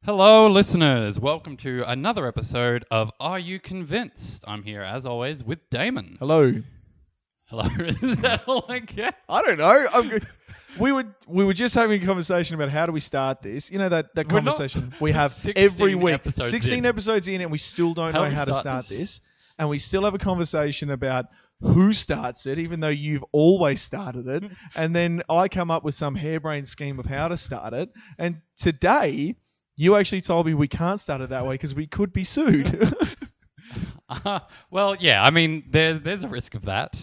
Hello, listeners. Welcome to another episode of Are You Convinced? I'm here, as always, with Damon. Hello. Hello. Is that all I get? I don't know. I'm good. We were just having a conversation about how do we start this. You know that We're not conversation we have 16 every week. episodes 16 in. episodes in, and we still don't How know do we how to start start this? this. And we still have a conversation about who starts it, even though you've always started it. And then I come up with some harebrained scheme of how to start it. And today, you actually told me we can't start it that way because we could be sued. Well, yeah. I mean, there's a risk of that.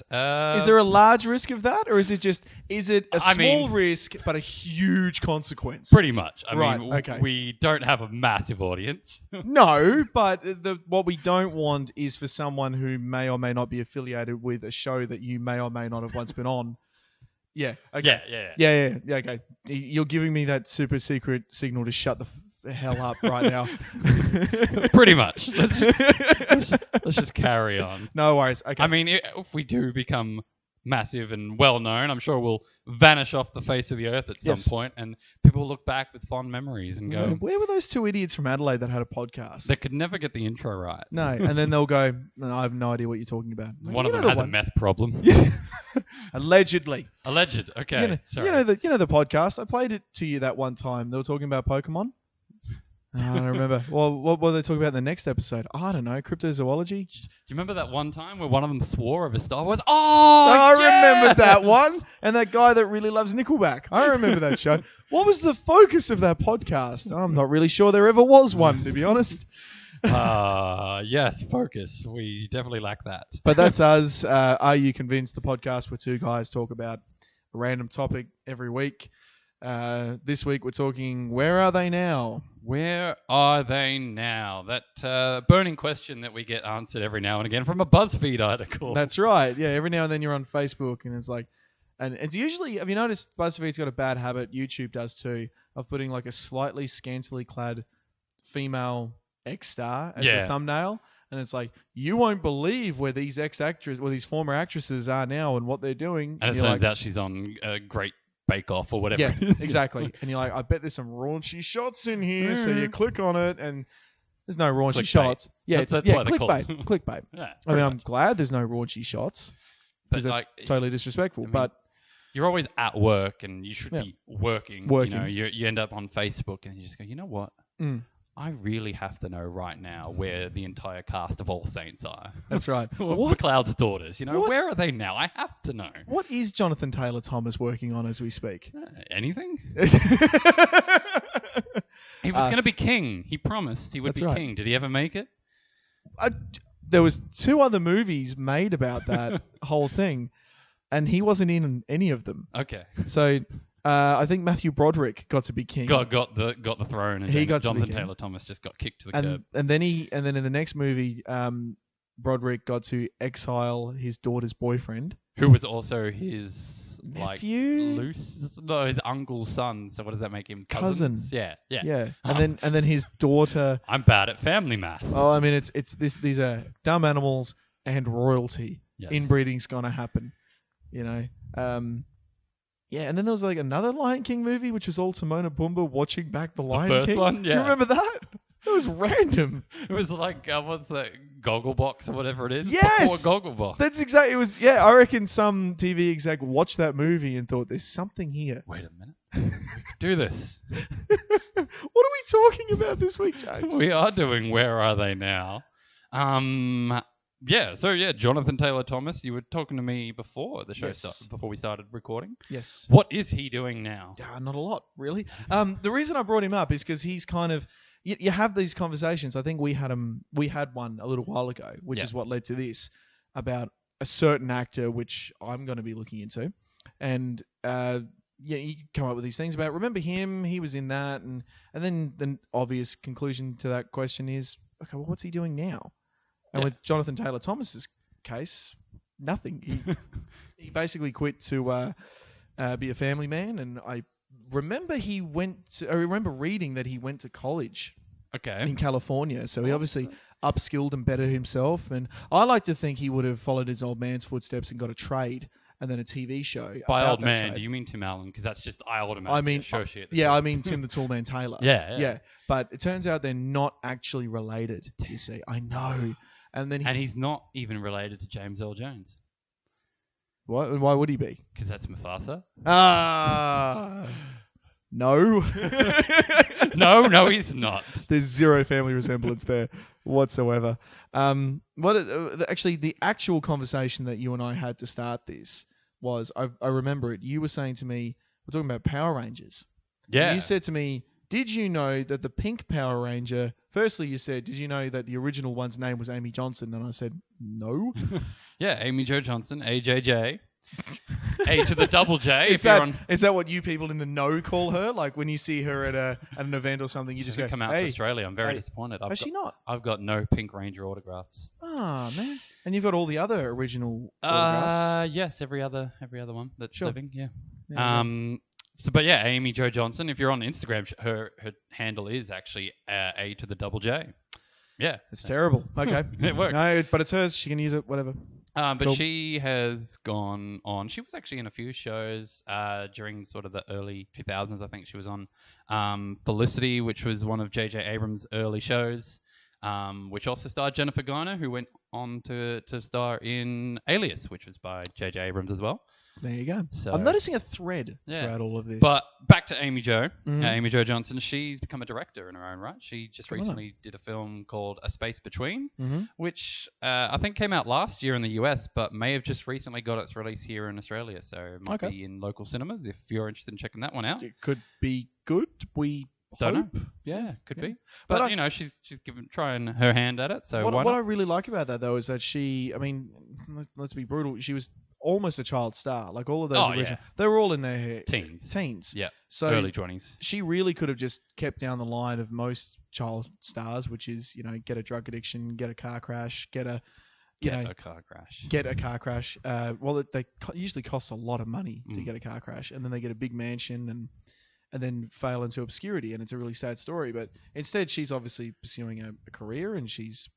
Is there a large risk of that, or is it a I small mean- risk but a huge consequence? Pretty much. I Right, mean, okay. we don't have a massive audience. No, but what we don't want is for someone who may or may not be affiliated with a show that you may or may not have once been on. Yeah. Okay. Yeah. Okay. You're giving me that super secret signal to shut the hell up right now. Pretty much. Let's just carry on. No worries. Okay. I mean, if we do become massive and well known, I'm sure we'll vanish off the face of the earth at some Yes. point, and people will look back with fond memories and go, where were those two idiots from Adelaide that had a podcast? they could never get the intro right. No, and then they'll go, no, I have no idea what you're talking about. One You of know them the has a one. meth problem. Yeah. Allegedly. Alleged. Okay. Sorry. You know the podcast. I played it to you that one time. They were talking about Pokemon. I don't remember. Well, what were they talking about in the next episode? I don't know. Cryptozoology. Do you remember that one time where one of them swore over Star Wars? Oh, I remember yes! that one. And that guy that really loves Nickelback. I remember that show. What was the focus of that podcast? I'm not really sure there ever was one, to be honest. Yes, focus. We definitely lack that. But that's us. Are You Convinced? The podcast where two guys talk about a random topic every week. This week we're talking, where are they now? Where are they now? That burning question that we get answered every now and again from a BuzzFeed article. That's right. Yeah, every now and then you're on Facebook and it's like, and it's usually, have you noticed BuzzFeed's got a bad habit, YouTube does too, of putting like a slightly scantily clad female ex-star as the thumbnail. And it's like, you won't believe where these ex-actresses, or these former actresses are now and what they're doing. And it you're turns like, out she's on a Great Bake Off or whatever. yeah, it is. exactly. And you're like, I bet there's some raunchy shots in here. So you click on it and there's no raunchy Clickbait. shots. Yeah, That's why they call it. clickbait. Clickbait. Yeah, I mean, pretty I'm much. glad there's no raunchy shots because But, that's like, totally disrespectful. I mean, but You're always at work and you should Yeah. be working. Working. You know, you end up on Facebook and you just go, you know what? mm, I really have to know right now where the entire cast of All Saints are. that's right. What? McLeod's daughters, you know, What? where are they now? I have to know. What is Jonathan Taylor Thomas working on as we speak? Anything? He was going to be king. He promised he would that's be right. king. Did he ever make it? There was 2 other movies made about that whole thing, and he wasn't in any of them. Okay. So I think Matthew Broderick got to be king. Got the throne, and He got to be Jonathan king. Taylor Thomas just got kicked to the curb. and then in the next movie, Broderick got to exile his daughter's boyfriend. Who was also his Nephew? his uncle's son. So what does that make him? Cousin. Cousins? Yeah. Yeah, and then his daughter. I'm bad at family math. Oh, I mean, these are dumb animals and royalty. Yes. Inbreeding's gonna happen, you know. Yeah, and then there was like another Lion King movie, which was all Timon and Pumbaa watching back the Lion first King. one? Do you Yeah. remember that? It was random. It was like what's that? Gogglebox or whatever it is. Yes! Before Gogglebox. That's exactly. It was. Yeah, I reckon some TV exec watched that movie and thought, "There's something here." Wait a minute. We could do this. What are we talking about this week, James? We are doing Where Are They Now? Yeah. So yeah, Jonathan Taylor Thomas. You were talking to me before the show Yes. before we started recording. Yes. What is he doing now? Not a lot, really. The reason I brought him up is because he's kind of. You have these conversations. I think we had one a little while ago, which Yeah. is what led to this, about a certain actor, which I'm going to be looking into, and you come up with these things about. Remember him? He was in that, and then the obvious conclusion to that question is, okay, well, what's he doing now? And Yeah. with Jonathan Taylor Thomas's case, nothing. He basically quit to be a family man, and I remember I remember reading that he went to college Okay. in California, so he obviously upskilled and bettered himself. And I like to think he would have followed his old man's footsteps and got a trade and then a TV show. By about old that man, trade. do you mean Tim Allen? Because that's just I automatically I mean, associate. yeah, I mean Tim the Toolman Taylor. Yeah. But it turns out they're not actually related. You see, I know. And then he's not even related to James Earl Jones. Why would he be? Because that's Mufasa. No. No, he's not. There's zero family resemblance there whatsoever. Actually, the actual conversation that you and I had to start this was, I remember it. You were saying to me, we're talking about Power Rangers. Yeah. And you said to me, did you know that the pink Power Ranger, firstly you said, did you know that the original one's name was Amy Johnson? And I said, no. Yeah, Amy Jo Johnson, AJJ. A to the double J. Is that what you people in the know call her? Like when you see her at an event or something, you just go, come out hey, to Australia. I'm very disappointed. Has she not? I've got no Pink Ranger autographs. Oh man! And you've got all the other original autographs. Yes, every other one that's living. Yeah. Yeah, But yeah, Amy Jo Johnson. If you're on Instagram, her handle is actually A to the double J. Yeah. It's terrible. Okay. It works. No, but it's hers. She can use it. Whatever. But Cool. she has gone on. She was actually in a few shows during sort of the early 2000s. I think she was on Felicity, which was one of J.J. Abrams' early shows, which also starred Jennifer Garner, who went on to star in Alias, which was by J.J. Abrams as well. There you go. So, I'm noticing a thread throughout all of this. But back to Amy Jo. Mhm. Amy Jo Johnson. She's become a director in her own right. She just recently did a film called A Space Between, which I think came out last year in the US, but may have just recently got its release here in Australia. So it might be in local cinemas if you're interested in checking that one out. It could be good. We Don't hope. know. Yeah, could be. But she's trying her hand at it. So what I really like about that though is that she, I mean, let's be brutal. She was almost a child star. Like all of those original, they were all in their teens. Yeah. So early 20s. She really could have just kept down the line of most child stars, which is, get a drug addiction, get a car crash, get a car crash. They usually cost a lot of money to get a car crash, and then they get a big mansion and then fail into obscurity, and it's a really sad story. But instead, she's obviously pursuing a career, and she's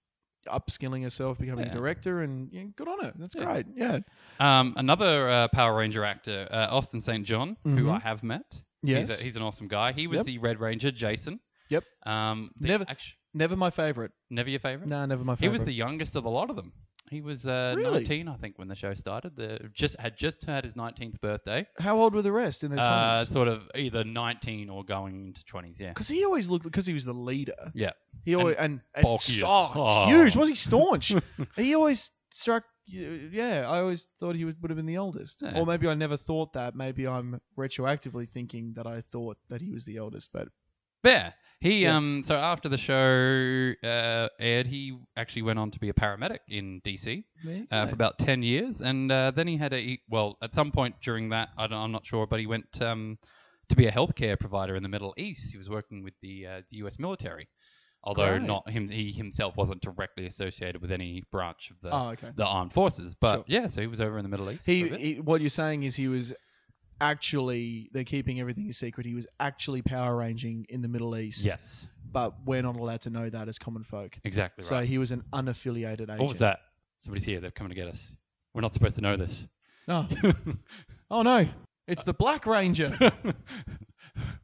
upskilling herself, becoming a director, and good on her. That's great. Yeah. Another Power Ranger actor, Austin St. John, who I have met. Yes. He's an awesome guy. He was the Red Ranger, Jason. Yep. Never my favorite. Never your favorite? No, never my favorite. He was the youngest of a lot of them. He was 19, I think, when the show started. Had just had his 19th birthday. How old were the rest in their 20s? Sort of either 19 or going into 20s, yeah. Because he always looked, because he was the leader. Yeah. He always, and bulky. Huge. Was he staunch? He always struck, I always thought he would have been the oldest. Yeah. Or maybe I never thought that. Maybe I'm retroactively thinking that I thought that he was the eldest, but... Yeah. So after the show aired, he actually went on to be a paramedic in DC for about 10 years. And then he had at some point during that, I'm not sure, but he went to be a healthcare provider in the Middle East. He was working with the US military, although he himself wasn't directly associated with any branch of the armed forces. But so he was over in the Middle East. What you're saying is he was... Actually, they're keeping everything a secret. He was actually Power Ranging in the Middle East. Yes. But we're not allowed to know that as common folk. Exactly so right. So he was an unaffiliated agent. What was that? Somebody's here. They're coming to get us. We're not supposed to know this. No. Oh, no. It's the Black Ranger.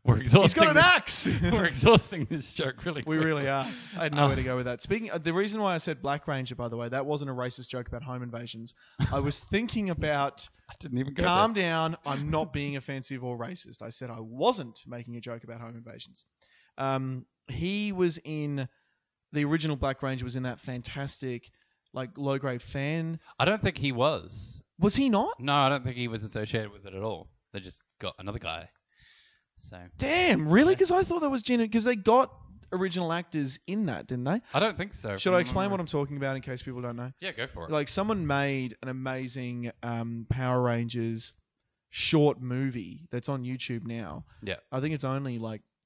We're exhausting. He's got an axe. We're exhausting this joke really quickly. We really are. I had nowhere to go with that. The reason why I said Black Ranger, by the way, that wasn't a racist joke about home invasions. I was thinking about... I didn't even go Calm down. I'm not being offensive or racist. I said I wasn't making a joke about home invasions. He was in... The original Black Ranger was in that fantastic, low-grade fan. I don't think he was. Was he not? No, I don't think he was associated with it at all. They just got another guy. So. Damn, really? Because I thought that was genuine. Because they got original actors in that, didn't they? I don't think so. Should I explain what I'm talking about in case people don't know? Yeah, go for it. Someone made an amazing Power Rangers short movie that's on YouTube now. Yeah. I think it's only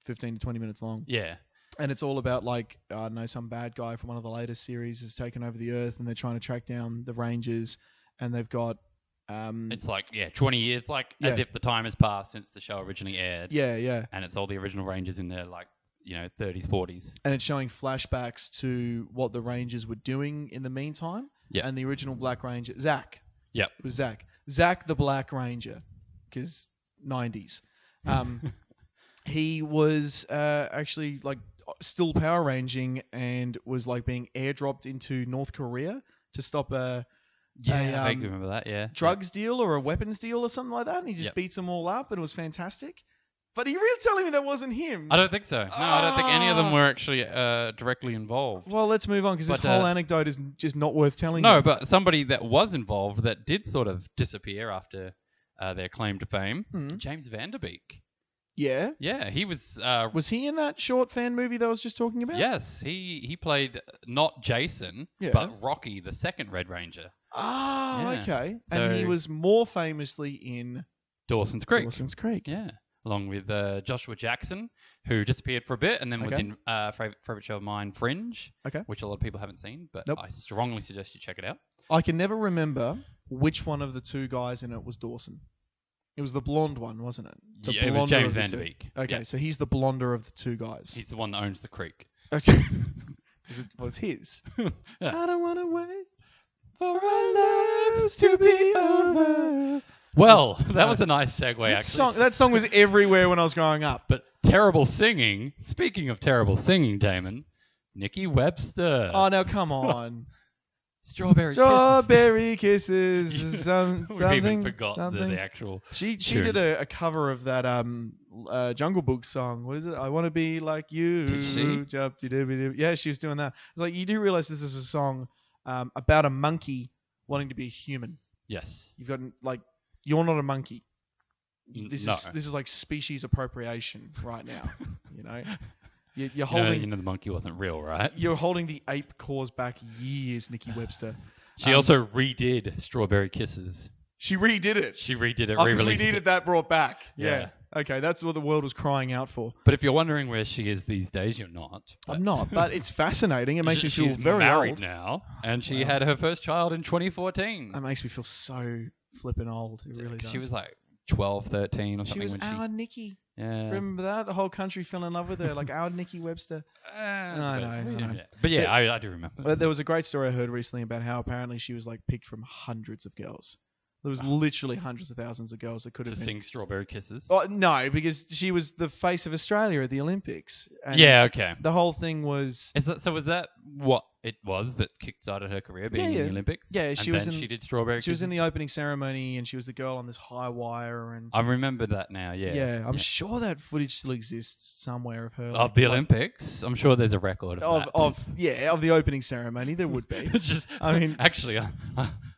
15 to 20 minutes long. Yeah. And it's all about some bad guy from one of the latest series has taken over the Earth and they're trying to track down the Rangers, and they've got... it's 20 years, as if the time has passed since the show originally aired. Yeah, yeah. And it's all the original Rangers in their 30s, 40s. And it's showing flashbacks to what the Rangers were doing in the meantime. Yeah. And the original Black Ranger, Zach. Yep. It was Zach. Zack the Black Ranger, because 90s. He was actually like still Power Ranging and was like being airdropped into North Korea to stop a I vaguely remember that. Yeah, drugs deal or a weapons deal or something like that, and he just beats them all up, and it was fantastic. But are you really telling me that wasn't him? I don't think so. No, I don't think any of them were actually directly involved. Well, let's move on because this whole anecdote is just not worth telling. No, but somebody that was involved that did sort of disappear after their claim to fame, James Van Der Beek. Yeah? Yeah, he was... was he in that short fan movie that I was just talking about? Yes, he played not Jason, but Rocky, the second Red Ranger. Oh, okay. And he was more famously in... Dawson's Creek. Dawson's Creek. Yeah. Along with Joshua Jackson, who disappeared for a bit and then was in favorite show of mine, Fringe, which a lot of people haven't seen, but I strongly suggest you check it out. I can never remember which one of the two guys in it was Dawson. It was the blonde one, wasn't it? It was James Van Der Beek. Okay, so he's the blonder of the two guys. He's the one that owns the creek. Well, it's his. I don't want to wait for our lives to be over. Well, that was a nice segue, actually. That song was everywhere when I was growing up. But terrible singing. Speaking of terrible singing, Damon, Nikki Webster. Oh, now come on. Strawberry Kisses. We've even forgot the actual. She did a cover of that Jungle Book song. What is it? I want to be like you. Did she? Yeah, she was doing that. It's like, you do realize this is a song about a monkey wanting to be a human. Yes. You've got like. You're not a monkey. This No. is like species appropriation right now. You know, you're holding. You know the monkey wasn't real, right? You're holding the ape cause back years, Nikki Webster. She also redid Strawberry Kisses. She redid it. She redid it. Because we needed that brought back. Yeah. Okay, that's what the world was crying out for. But if you're wondering where she is these days, you're not. I'm not, but it's fascinating. It makes me feel very married old. now, and she had her first child in 2014. That makes me feel so flipping old. It really does. She was like 12, 13 or something. She was our Nikki. Yeah. Remember that? The whole country fell in love with her, like our Nikki Webster. I know. But yeah, I do remember. But there was a great story I heard recently about how apparently she was like picked from hundreds of girls. There was literally hundreds of thousands of girls that could have sing Strawberry Kisses. Oh, no, because she was the face of Australia at the Olympics. And okay. The whole thing was. Was that what it was that kickstarted her career, being in the Olympics? Yeah, she did Strawberry Kisses. She was in the opening ceremony, and she was the girl on this high wire. And I remember that now. Yeah. Yeah, I'm sure that footage still exists somewhere of her. Of the Olympics, I'm sure there's a record of that. Of the opening ceremony, there would be. Actually,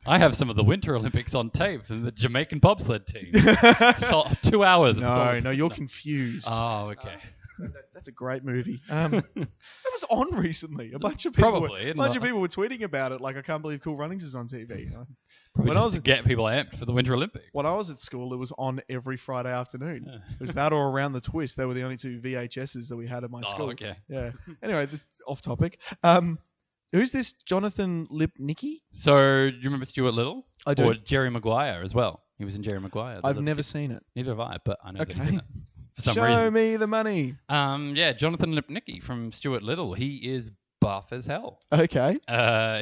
I have some of the Winter Olympics on tape from the Jamaican bobsled team. So 2 hours. No, you're confused. Oh, okay. That's a great movie. That was on recently. A bunch of people were tweeting about it. Like, I can't believe Cool Runnings is on TV. When I was to get people amped for the Winter Olympics. When I was at school, it was on every Friday afternoon. It was that or Around the Twist. They were the only two VHSs that we had at my school. Oh, okay. Yeah. Anyway, this off topic. Who's this Jonathan Lipnicki? So, do you remember Stuart Little? I do. Or Jerry Maguire as well. He was in Jerry Maguire. I've never seen it. Neither have I, but I know that he's in it. For some Show reason. me the money. Jonathan Lipnicki from Stuart Little. He is buff as hell. Okay.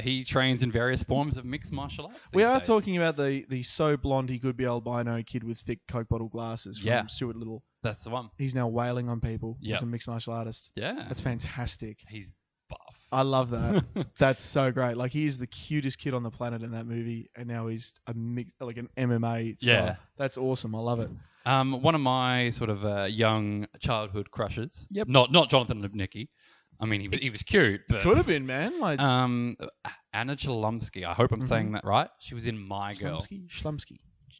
He trains in various forms of mixed martial arts. We are talking about the so blonde he could be albino kid with thick Coke bottle glasses from Stuart Little. That's the one. He's now wailing on people as a mixed martial artist. Yeah. That's fantastic. He's buff. I love that. That's so great. Like, he's the cutest kid on the planet in that movie, and now he's an MMA star. Yeah. That's awesome. I love it. One of my sort of young childhood crushes. Yep. Not Jonathan Lipnicki. I mean, he was cute, but could have been, man. Like Anna Chlumsky. I hope I'm saying that right. She was in My Girl.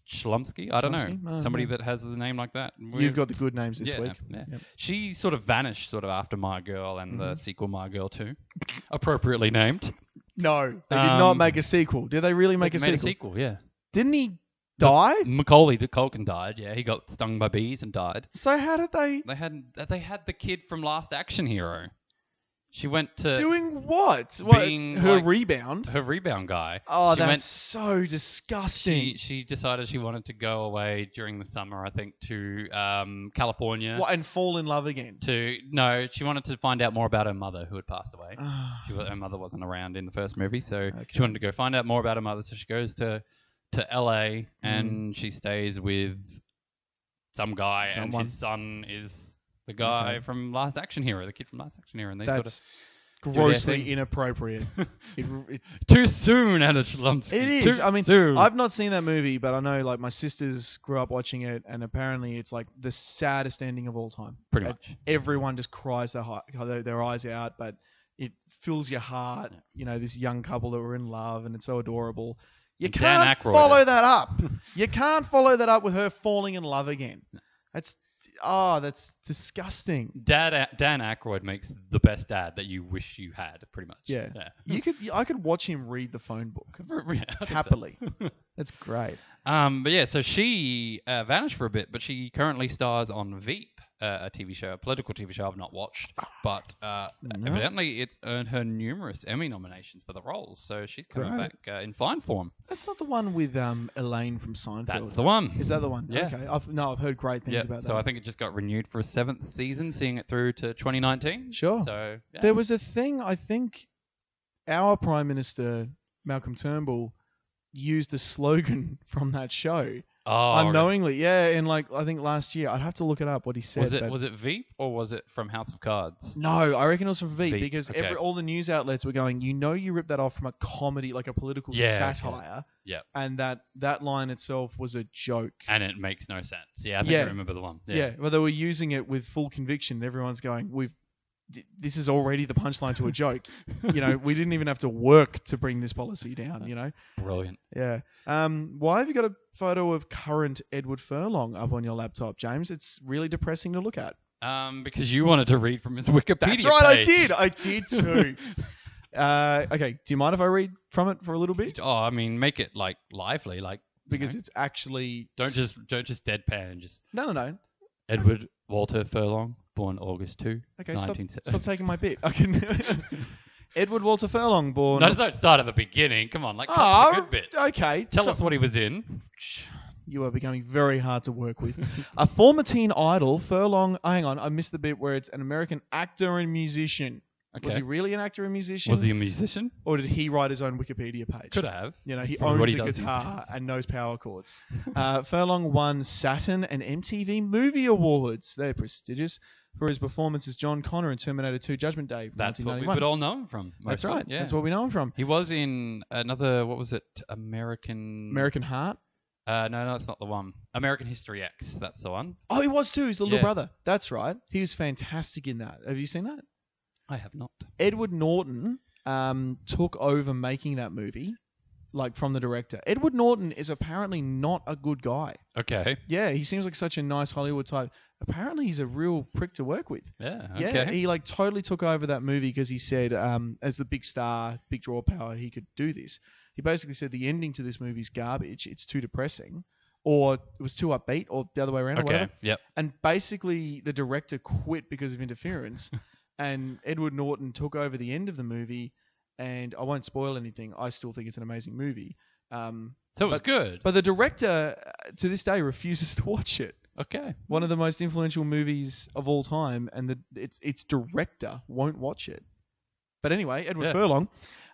Chlumsky? I don't know. Somebody that has a name like that. You've got the good names this week. Yeah. Yep. She sort of vanished sort of after My Girl and the sequel My Girl 2. Appropriately named. No, they did not make a sequel. Did they really make a sequel? Made a sequel, yeah. Didn't he die? Macaulay Culkin died, yeah. He got stung by bees and died. So how did they... They had the kid from Last Action Hero. She went to... Doing what? Being her rebound? Her rebound guy. Oh, that's so disgusting. She decided she wanted to go away during the summer, I think, to California. What, and fall in love again? No, she wanted to find out more about her mother who had passed away. Her mother wasn't around in the first movie, so she wanted to go find out more about her mother. So she goes to to LA and she stays with some guy, Someone. and his son is the guy from Last Action Hero, the kid from Last Action Hero, and they That's sort of do their grossly thing. inappropriate. it Too soon, Anna Chlumsky. It is. Too I mean, soon. I've not seen that movie, but I know like my sisters grew up watching it, and apparently it's like the saddest ending of all time. Pretty much. Everyone just cries their eyes out, but it fills your heart. You know, this young couple that were in love, and it's so adorable. You And Dan can't Aykroyd. follow that up. You can't follow that up with her falling in love again. That's disgusting. Dan Aykroyd makes the best dad that you wish you had, pretty much. Yeah. I could watch him read the phone book Yeah, I think so. happily. That's great. But yeah, so she vanished for a bit, but she currently stars on Veep, a TV show, a political TV show I've not watched, but evidently it's earned her numerous Emmy nominations for the roles, so she's coming back in fine form. That's not the one with Elaine from Seinfeld. That's the one. Is that the one? Yeah. Okay. I've heard great things about that. So I think it just got renewed for a 7th season, seeing it through to 2019. Sure. So yeah. There was a thing, I think our Prime Minister, Malcolm Turnbull, used a slogan from that show. Unknowingly, yeah, and like I think last year, I'd have to look it up what he said. Was it Veep or was it from House of Cards? No, I reckon it was from Veep because okay. all the news outlets were going, you ripped that off from a comedy, like a political satire. Okay. Yeah. And that line itself was a joke. And it makes no sense. Yeah, I think I remember the one. Yeah, well, they were using it with full conviction. And everyone's going, this is already the punchline to a joke. We didn't even have to work to bring this policy down, Brilliant. Yeah. Why have you got a photo of current Edward Furlong up on your laptop, James? It's really depressing to look at. Because you wanted to read from his Wikipedia That's right, page. I did too. Okay, do you mind if I read from it for a little bit? Oh, I mean, make it like lively, like because it's actually don't just deadpan. Just no. Edward Walter Furlong, born August 2, Okay, 1970. stop taking my bit. I can. Edward Walter Furlong, born. No, just don't start at the beginning. Come on, like come to the good bit. Okay. Tell us what he was in. You are becoming very hard to work with. A former teen idol, Furlong. Hang on, I missed the bit where it's an American actor and musician. Okay. Was he really an actor and musician? Was he a musician? Or did he write his own Wikipedia page? Could have. He Probably what owns he a does these guitar days. and knows power chords. Furlong won Saturn and MTV Movie Awards. They're prestigious for his performance as John Connor in Terminator 2 Judgment Day from That's what we 1991. would all know him from. That's mostly. right. Yeah. That's what we know him from. He was in another, what was it? American Heart? No, that's not the one. American History X. That's the one. Oh, he was too. He's the little Yeah. brother. That's right. He was fantastic in that. Have you seen that? I have not. Edward Norton took over making that movie, like from the director. Edward Norton is apparently not a good guy. Okay. Yeah, he seems like such a nice Hollywood type. Apparently, he's a real prick to work with. Yeah. Yeah, Okay. he like totally took over that movie because he said, as the big star, big draw power, he could do this. He basically said the ending to this movie is garbage. It's too depressing, or it was too upbeat, or the other way around, or Okay. whatever. Yep. And basically, the director quit because of interference, and Edward Norton took over the end of the movie. And I won't spoil anything. I still think it's an amazing movie. So it was good. But the director, to this day, refuses to watch it. Okay. One of the most influential movies of all time, and its director won't watch it. But anyway, Edward Furlong.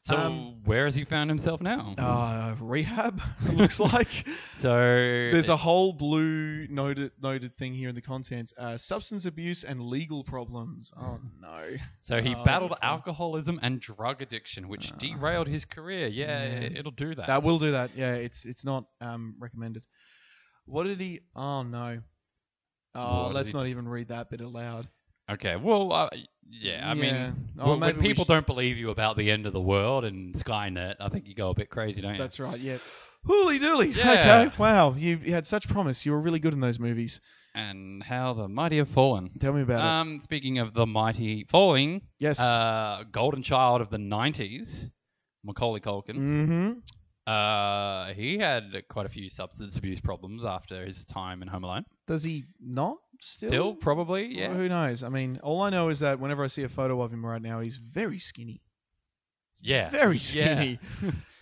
So where has he found himself now? Rehab, it looks like. So There's a whole blue noted thing here in the contents. Substance abuse and legal problems. Oh, no. So he battled alcoholism and drug addiction, which derailed his career. Yeah, it'll do that. That will do that. Yeah, it's not recommended. What did he... Oh, no. Oh, let's not even read that bit aloud. Okay, well, yeah, I mean, when people don't believe you about the end of the world and Skynet, I think you go a bit crazy, don't you? That's right, yeah. Hooly dooly. Yeah. Okay, wow. You had such promise. You were really good in those movies. And how the mighty have fallen. Tell me about it. Speaking of the mighty falling, Yes. golden child of the 90s, Macaulay Culkin. Mm-hmm. He had quite a few substance abuse problems after his time in Home Alone. Does he not still? Still, probably, yeah. Well, who knows? I mean, all I know is that whenever I see a photo of him right now, he's very skinny. Yeah. Very skinny.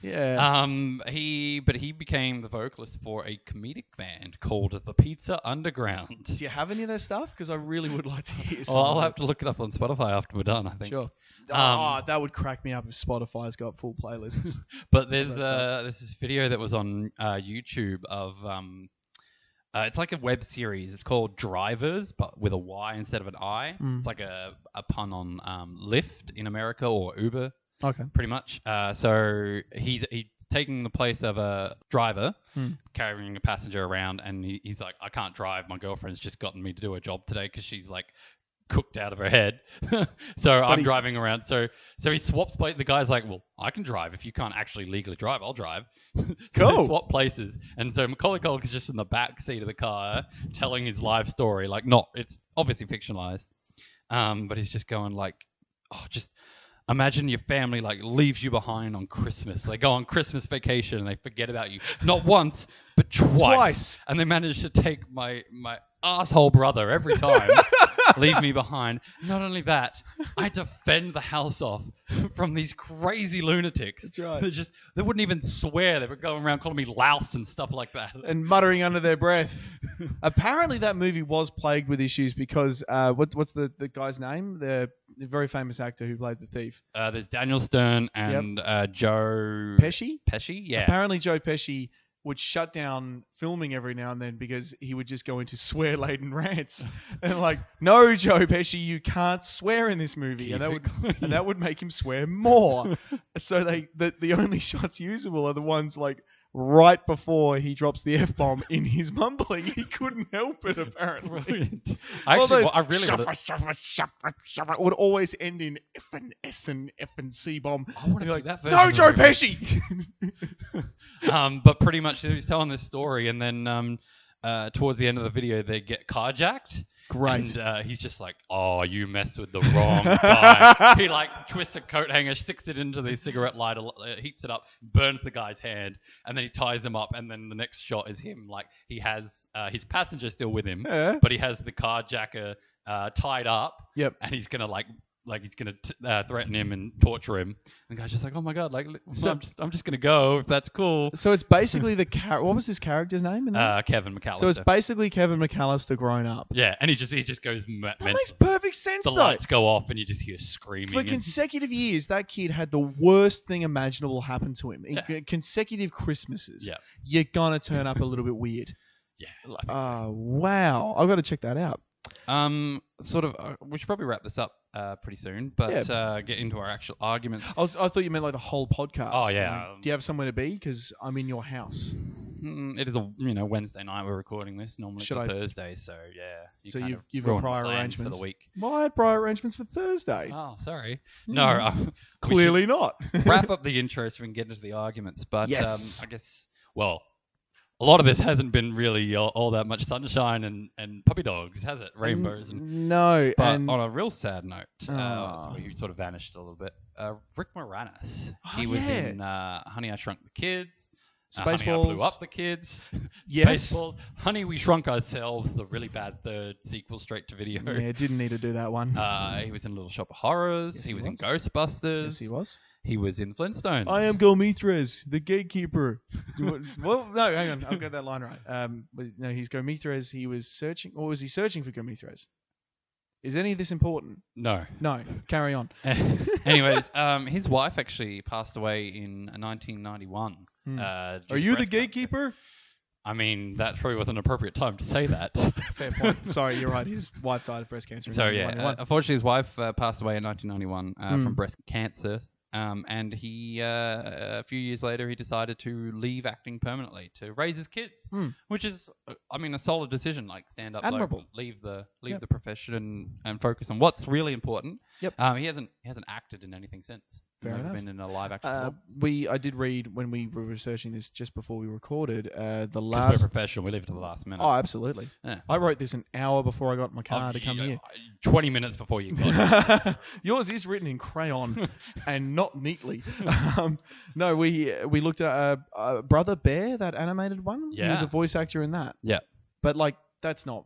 Yeah. He became the vocalist for a comedic band called the Pizza Underground. Do you have any of their stuff? Because I really would like to hear some. Well, I'll have to look it up on Spotify after we're done, I think. Sure. That would crack me up if Spotify's got full playlists. But there's this video that was on YouTube of it's like a web series. It's called Drivers, but with a Y instead of an I. It's like a pun on Lyft in America or Uber. Okay. Pretty much. So he's taking the place of a driver, carrying a passenger around, and he's like, I can't drive. My girlfriend's just gotten me to do a job today because she's like cooked out of her head. So I'm driving around. So he swaps places. The guy's like, well, I can drive. If you can't actually legally drive, I'll drive. So Cool. they swap places. And so Macaulay Culkin's just in the back seat of the car telling his life story. Like, it's obviously fictionalized. But he's just going like, just imagine your family like leaves you behind on Christmas. They go on Christmas vacation and they forget about you. Not once, but twice. And they manage to take my asshole brother every time. Leave me behind. Not only that, I had to fend the house off from these crazy lunatics. That's right. They wouldn't even swear. They were going around calling me louse and stuff like that. And muttering under their breath. Apparently that movie was plagued with issues because what's the guy's name? The very famous actor who played the thief. There's Daniel Stern and Joe Pesci? Pesci, yeah. Apparently Joe Pesci would shut down filming every now and then because he would just go into swear-laden rants and like, no, Joe Pesci, you can't swear in this movie, and that would make him swear more. So the only shots usable are the ones like right before he drops the F-bomb in his mumbling. He couldn't help it, apparently. Brilliant. I really shuffa would always end in F and S and F and C bomb. I want to see like, that version no, of Joe the movie. Pesci! But pretty much he's telling this story, and then towards the end of the video, they get carjacked. Great. And he's just like, oh, you messed with the wrong guy. He like twists a coat hanger, sticks it into the cigarette lighter, heats it up, burns the guy's hand, and then he ties him up. And then the next shot is him. Like he has his passenger still with him, but he has the carjacker tied up. Yep. And he's gonna he's gonna threaten him and torture him. And the guy's just like, oh my god, I'm just gonna go if that's cool. So it's basically what was his character's name in that? Kevin McAllister. So it's basically Kevin McAllister grown up. Yeah, and he just goes. That makes perfect sense. The lights go off and you just hear screaming. For consecutive years, that kid had the worst thing imaginable happen to him. In consecutive Christmases. Yeah. You're gonna turn up a little bit weird. Yeah, I think so. Wow! I've got to check that out. We should probably wrap this up pretty soon, but get into our actual arguments. I thought you meant like the whole podcast. Oh yeah. Like, do you have somewhere to be? Because I'm in your house. It is a Wednesday night we're recording this. Normally it's a Thursday, so yeah. So you've got prior arrangements for the week. Well, I had prior arrangements for Thursday. Oh, sorry. No, clearly not. Wrap up the intro so we can get into the arguments. But yes. I guess a lot of this hasn't been really all that much sunshine and puppy dogs, has it? Rainbows. No. But on a real sad note, he sort of vanished a little bit. Rick Moranis. He was in Honey, I Shrunk the Kids. Spaceballs. Honey, I Blew Up the Kids. Yes. Spaceballs. Honey, We Shrunk Ourselves, the really bad third sequel straight to video. Yeah, didn't need to do that one. He was in Little Shop of Horrors. Yes, he was in Ghostbusters. Yes, he was. He was in Flintstones. I am Gomithres, the gatekeeper. Well, no, hang on. I've got that line right. No, he's Gomithres. He was searching, or was he searching for Gomithres? Is any of this important? No. No. Carry on. Anyways, his wife actually passed away in 1991. Are you the gatekeeper? Cancer. I mean, that probably wasn't an appropriate time to say that. Fair point. Sorry, you're right. His wife died of breast cancer. So yeah, unfortunately, his wife passed away in 1991 from breast cancer. And he, a few years later, he decided to leave acting permanently to raise his kids, which is, a solid decision. Like, stand up, admirable. Leave the profession and focus on what's really important. Yep. He hasn't acted in anything since. Fair enough. Been in a live action. I did read when we were researching this just before we recorded the last. Because we're professional, we leave it to the last minute. Oh, absolutely. Yeah. I wrote this an hour before I got in my car to come here. 20 minutes before you got it. Yours is written in crayon and not neatly. No, we looked at Brother Bear, that animated one. Yeah. He was a voice actor in that. Yeah. But like, that's not.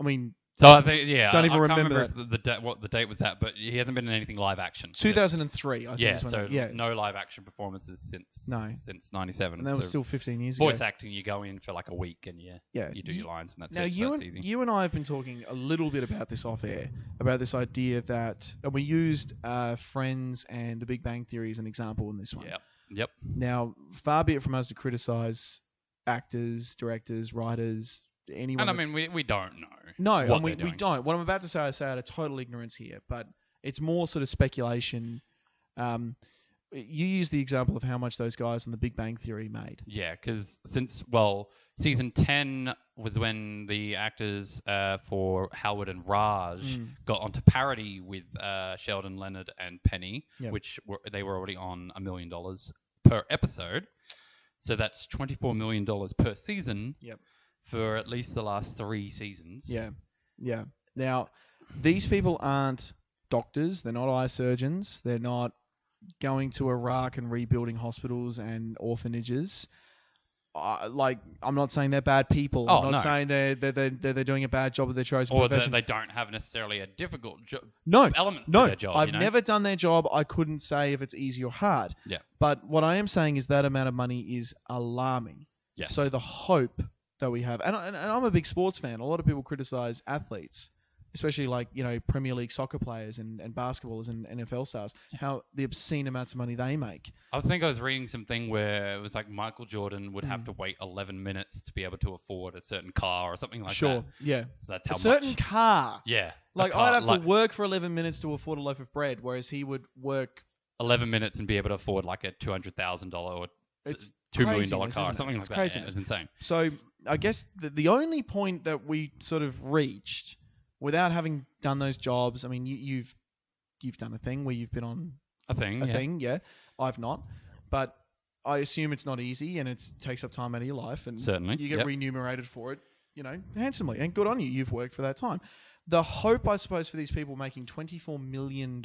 I mean, So I think, Don't even I can't remember if what the date was at, but he hasn't been in anything live action. 2003, I think. Yeah, is when so it- no live action performances since '97. and that was So still 15 years ago. voice acting, you go in for like a week and you do your lines and that's Now, it. you So and it's easy. you and I have been talking a little bit about this off air, about this idea that and we used Friends and The Big Bang Theory as an example in this one. Yep. Now, far be it from us to criticize actors, directors, writers, anyone. And I mean, we don't know. No, what and we they're doing. don't. What I'm about to say, I say out of total ignorance here, but it's more sort of speculation. You use the example of how much those guys in The Big Bang Theory made. Yeah, because season 10 was when the actors for Howard and Raj got onto parody with Sheldon, Leonard, and Penny, which they were already on $1 million per episode. So that's $24 million per season for at least the last 3 seasons. Yeah. Now, these people aren't doctors. They're not eye surgeons. They're not going to Iraq and rebuilding hospitals and orphanages. I'm not saying they're bad people. I'm not saying they're doing a bad job of their chosen profession. Or they don't have necessarily a difficult elements to their job. I've never done their job. I couldn't say if it's easy or hard. Yeah. But what I am saying is that amount of money is alarming. Yes. So the hope that we have, and I'm a big sports fan. A lot of people criticize athletes, especially Premier League soccer players and basketballers and NFL stars, how the obscene amounts of money they make. I think I was reading something where it was like Michael Jordan would have to wait 11 minutes to be able to afford a certain car or something like that. Sure, yeah. So that's how a certain car. Yeah. I'd have to work for 11 minutes to afford a loaf of bread, whereas he would work 11 minutes and be able to afford like a $200,000 or it's $2 million car or something like that. Craziness. Yeah, it's insane. So I guess the only point that we sort of reached without having done those jobs, I mean, you've done a thing where you've been on a thing, yeah. I've not, but I assume it's not easy and it takes up time out of your life, and certainly you get remunerated for it, handsomely, and good on you. You've worked for that time. The hope, I suppose, for these people making $24 million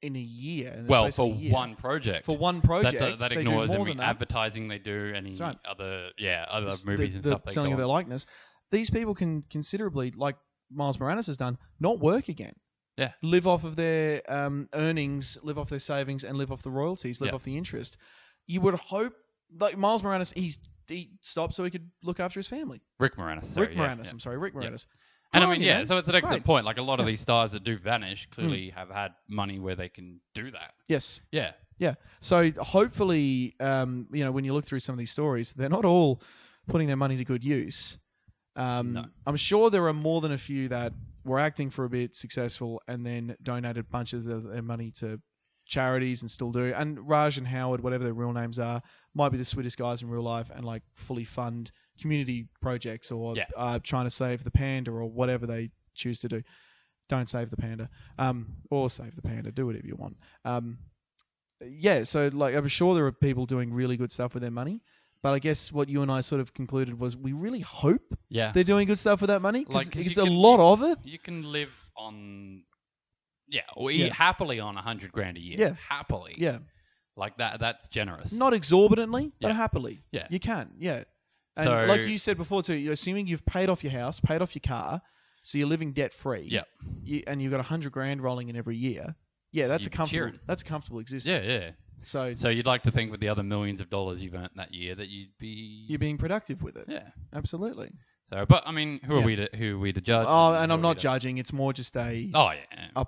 in a year. One project. For one project, that ignores any advertising they do, any other movies and stuff. The selling of their likeness. These people can considerably, like Miles Moranis has done, not work again. Yeah. Live off of their earnings, live off their savings, and live off the royalties, live off the interest. You would hope, like Miles Moranis, he stopped so he could look after his family. Rick Moranis. Rick Moranis. And I mean, so it's an excellent point. Like a lot of these stars that do vanish clearly have had money where they can do that. Yes. Yeah. Yeah. So hopefully, when you look through some of these stories, they're not all putting their money to good use. No. I'm sure there are more than a few that were acting for a bit, successful, and then donated bunches of their money to charities and still do. And Raj and Howard, whatever their real names are, might be the sweetest guys in real life and like fully fund community projects or trying to save the panda or whatever they choose to do. Don't save the panda, or save the panda. Do whatever you want. So like I'm sure there are people doing really good stuff with their money. But I guess what you and I sort of concluded was we really hope they're doing good stuff with that money because it's a lot of it. You can live on, or eat happily on $100,000 a year. Yeah, happily. Yeah, like that. That's generous. Not exorbitantly, but happily. Yeah, you can. Yeah, and so, like you said before too, you're assuming you've paid off your house, paid off your car, so you're living debt free. Yeah, and you've got $100,000 rolling in every year. Yeah, that's a comfortable existence. Yeah. So you'd like to think with the other millions of dollars you've earned that year that you're being productive with it. Yeah, absolutely. So, but I mean, who are we to judge? Oh, and I'm not judging. It's more just a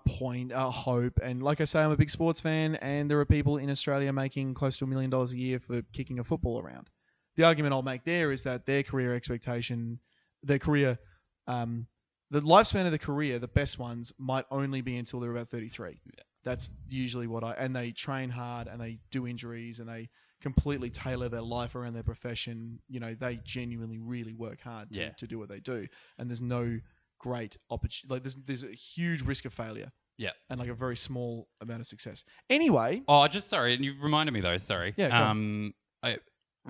point, a hope. And like I say, I'm a big sports fan, and there are people in Australia making close to $1 million a year for kicking a football around. The argument I'll make there is that their career expectation, the lifespan of the career, the best ones might only be until they're about 33. Yeah. That's usually and they train hard and they do injuries and they completely tailor their life around their profession. They genuinely really work hard to do what they do. And there's no great opportunity. Like there's a huge risk of failure. Yeah. And like a very small amount of success. Anyway. Oh, sorry. And you reminded me though. Sorry. Yeah. It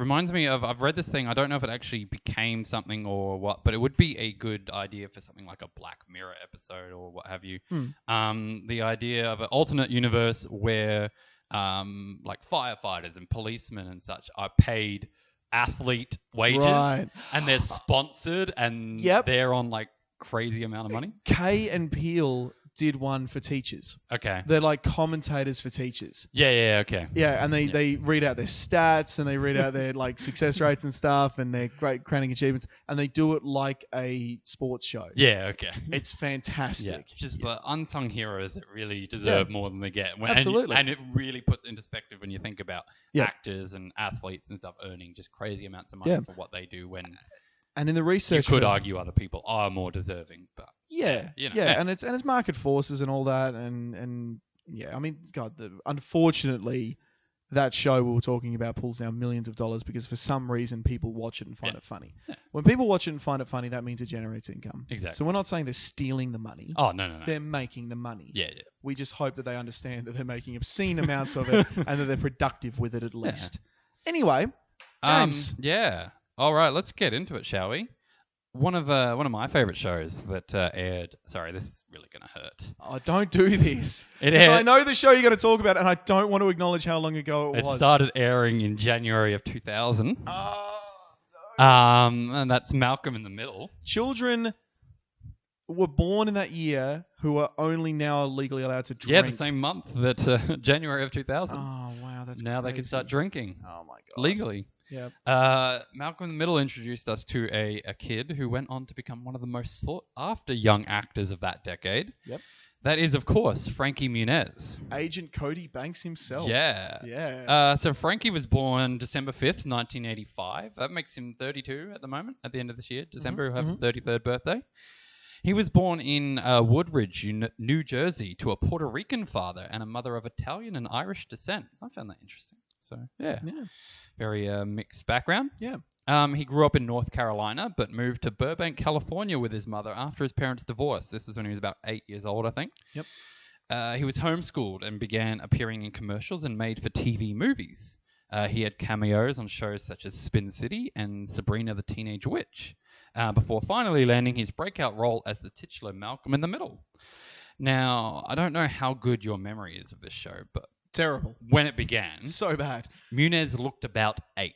reminds me of, I've read this thing. I don't know if it actually became something or what, but it would be a good idea for something like a Black Mirror episode or what have you. The idea of an alternate universe where like firefighters and policemen and such are paid athlete wages and they're sponsored and they're on like crazy amount of money. Kay and Peele did one for teachers. Okay. They're like commentators for teachers. Yeah, okay. Yeah, and they read out their stats and they read out their like success rates and stuff and their great crowning achievements, and they do it like a sports show. Yeah, okay. It's fantastic. Yeah, just the unsung heroes that really deserve more than they get. Absolutely. And it really puts into perspective when you think about Yeah. actors and athletes and stuff earning just crazy amounts of money for what they do, when And in the you research, could argue other people are more deserving, but yeah, you know, and it's market forces and all that, and yeah, I mean, God, unfortunately, that show we were talking about pulls down millions of dollars because for some reason people watch it and find it funny. Yeah. When people watch it and find it funny, that means it generates income. Exactly. So we're not saying they're stealing the money. Oh, no. They're making the money. Yeah. We just hope that they understand that they're making obscene amounts of it and that they're productive with it at least. Anyway, James. Yeah. All right, let's get into it, shall we? One of my favorite shows that aired. Sorry, this is really gonna hurt. Oh, don't do this. It aired. I know the show you're going to talk about, and I don't want to acknowledge how long ago it was. It started airing in January of 2000. Oh, no. And that's Malcolm in the Middle. Children were born in that year who are only now legally allowed to drink. Yeah, the same month that January of 2000. Oh, wow, that's now crazy. they can start drinking. Oh, my God. Legally. Yeah. Malcolm in the Middle introduced us to a kid who went on to become one of the most sought-after young actors of that decade. Yep. That is, of course, Frankie Muniz. Agent Cody Banks himself. Yeah. Yeah. So Frankie was born December 5th, 1985. That makes him 32 at the moment, at the end of this year. December, he'll have his 33rd birthday. He was born in Woodridge, New Jersey, to a Puerto Rican father and a mother of Italian and Irish descent. I found that interesting. So, yeah. Very mixed background. Yeah. He grew up in North Carolina, but moved to Burbank, California with his mother after his parents' divorce. This is when he was about 8 years old, I think. Yep. He was homeschooled and began appearing in commercials and made-for-TV movies. He had cameos on shows such as Spin City and Sabrina the Teenage Witch, before finally landing his breakout role as the titular Malcolm in the Middle. Now, I don't know how good your memory is of this show, but terrible. When it began, so bad. Muniz looked about 8.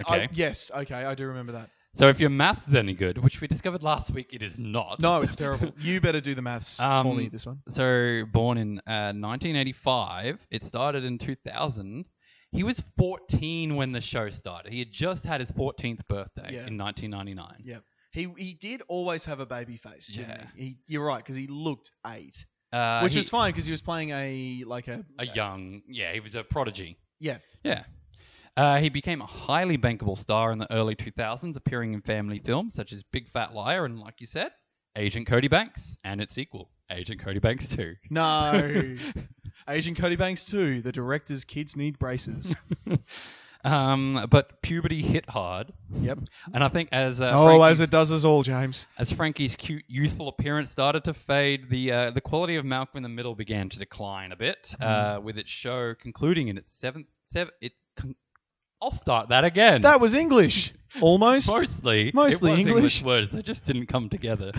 Okay. Yes, okay, I do remember that. So if your maths is any good, which we discovered last week, it is not. No, it's terrible. You better do the maths for me, this one. So born in 1985, it started in 2000. He was 14 when the show started. He had just had his 14th birthday in 1999. Yeah. He did always have a baby face, didn't he? You're right, because he looked 8. Which was fine, because he was playing he was a prodigy. Yeah. Yeah. He became a highly bankable star in the early 2000s, appearing in family films such as Big Fat Liar and, like you said, Agent Cody Banks, and its sequel, Agent Cody Banks 2. No. Agent Cody Banks 2, the director's Kids Need Braces. But puberty hit hard. Yep. And I think as it does us all, James. As Frankie's cute, youthful appearance started to fade, the quality of Malcolm in the Middle began to decline a bit, with its show concluding in its seventh. I'll start that again. That was English. Almost. Mostly it was English words. They just didn't come together.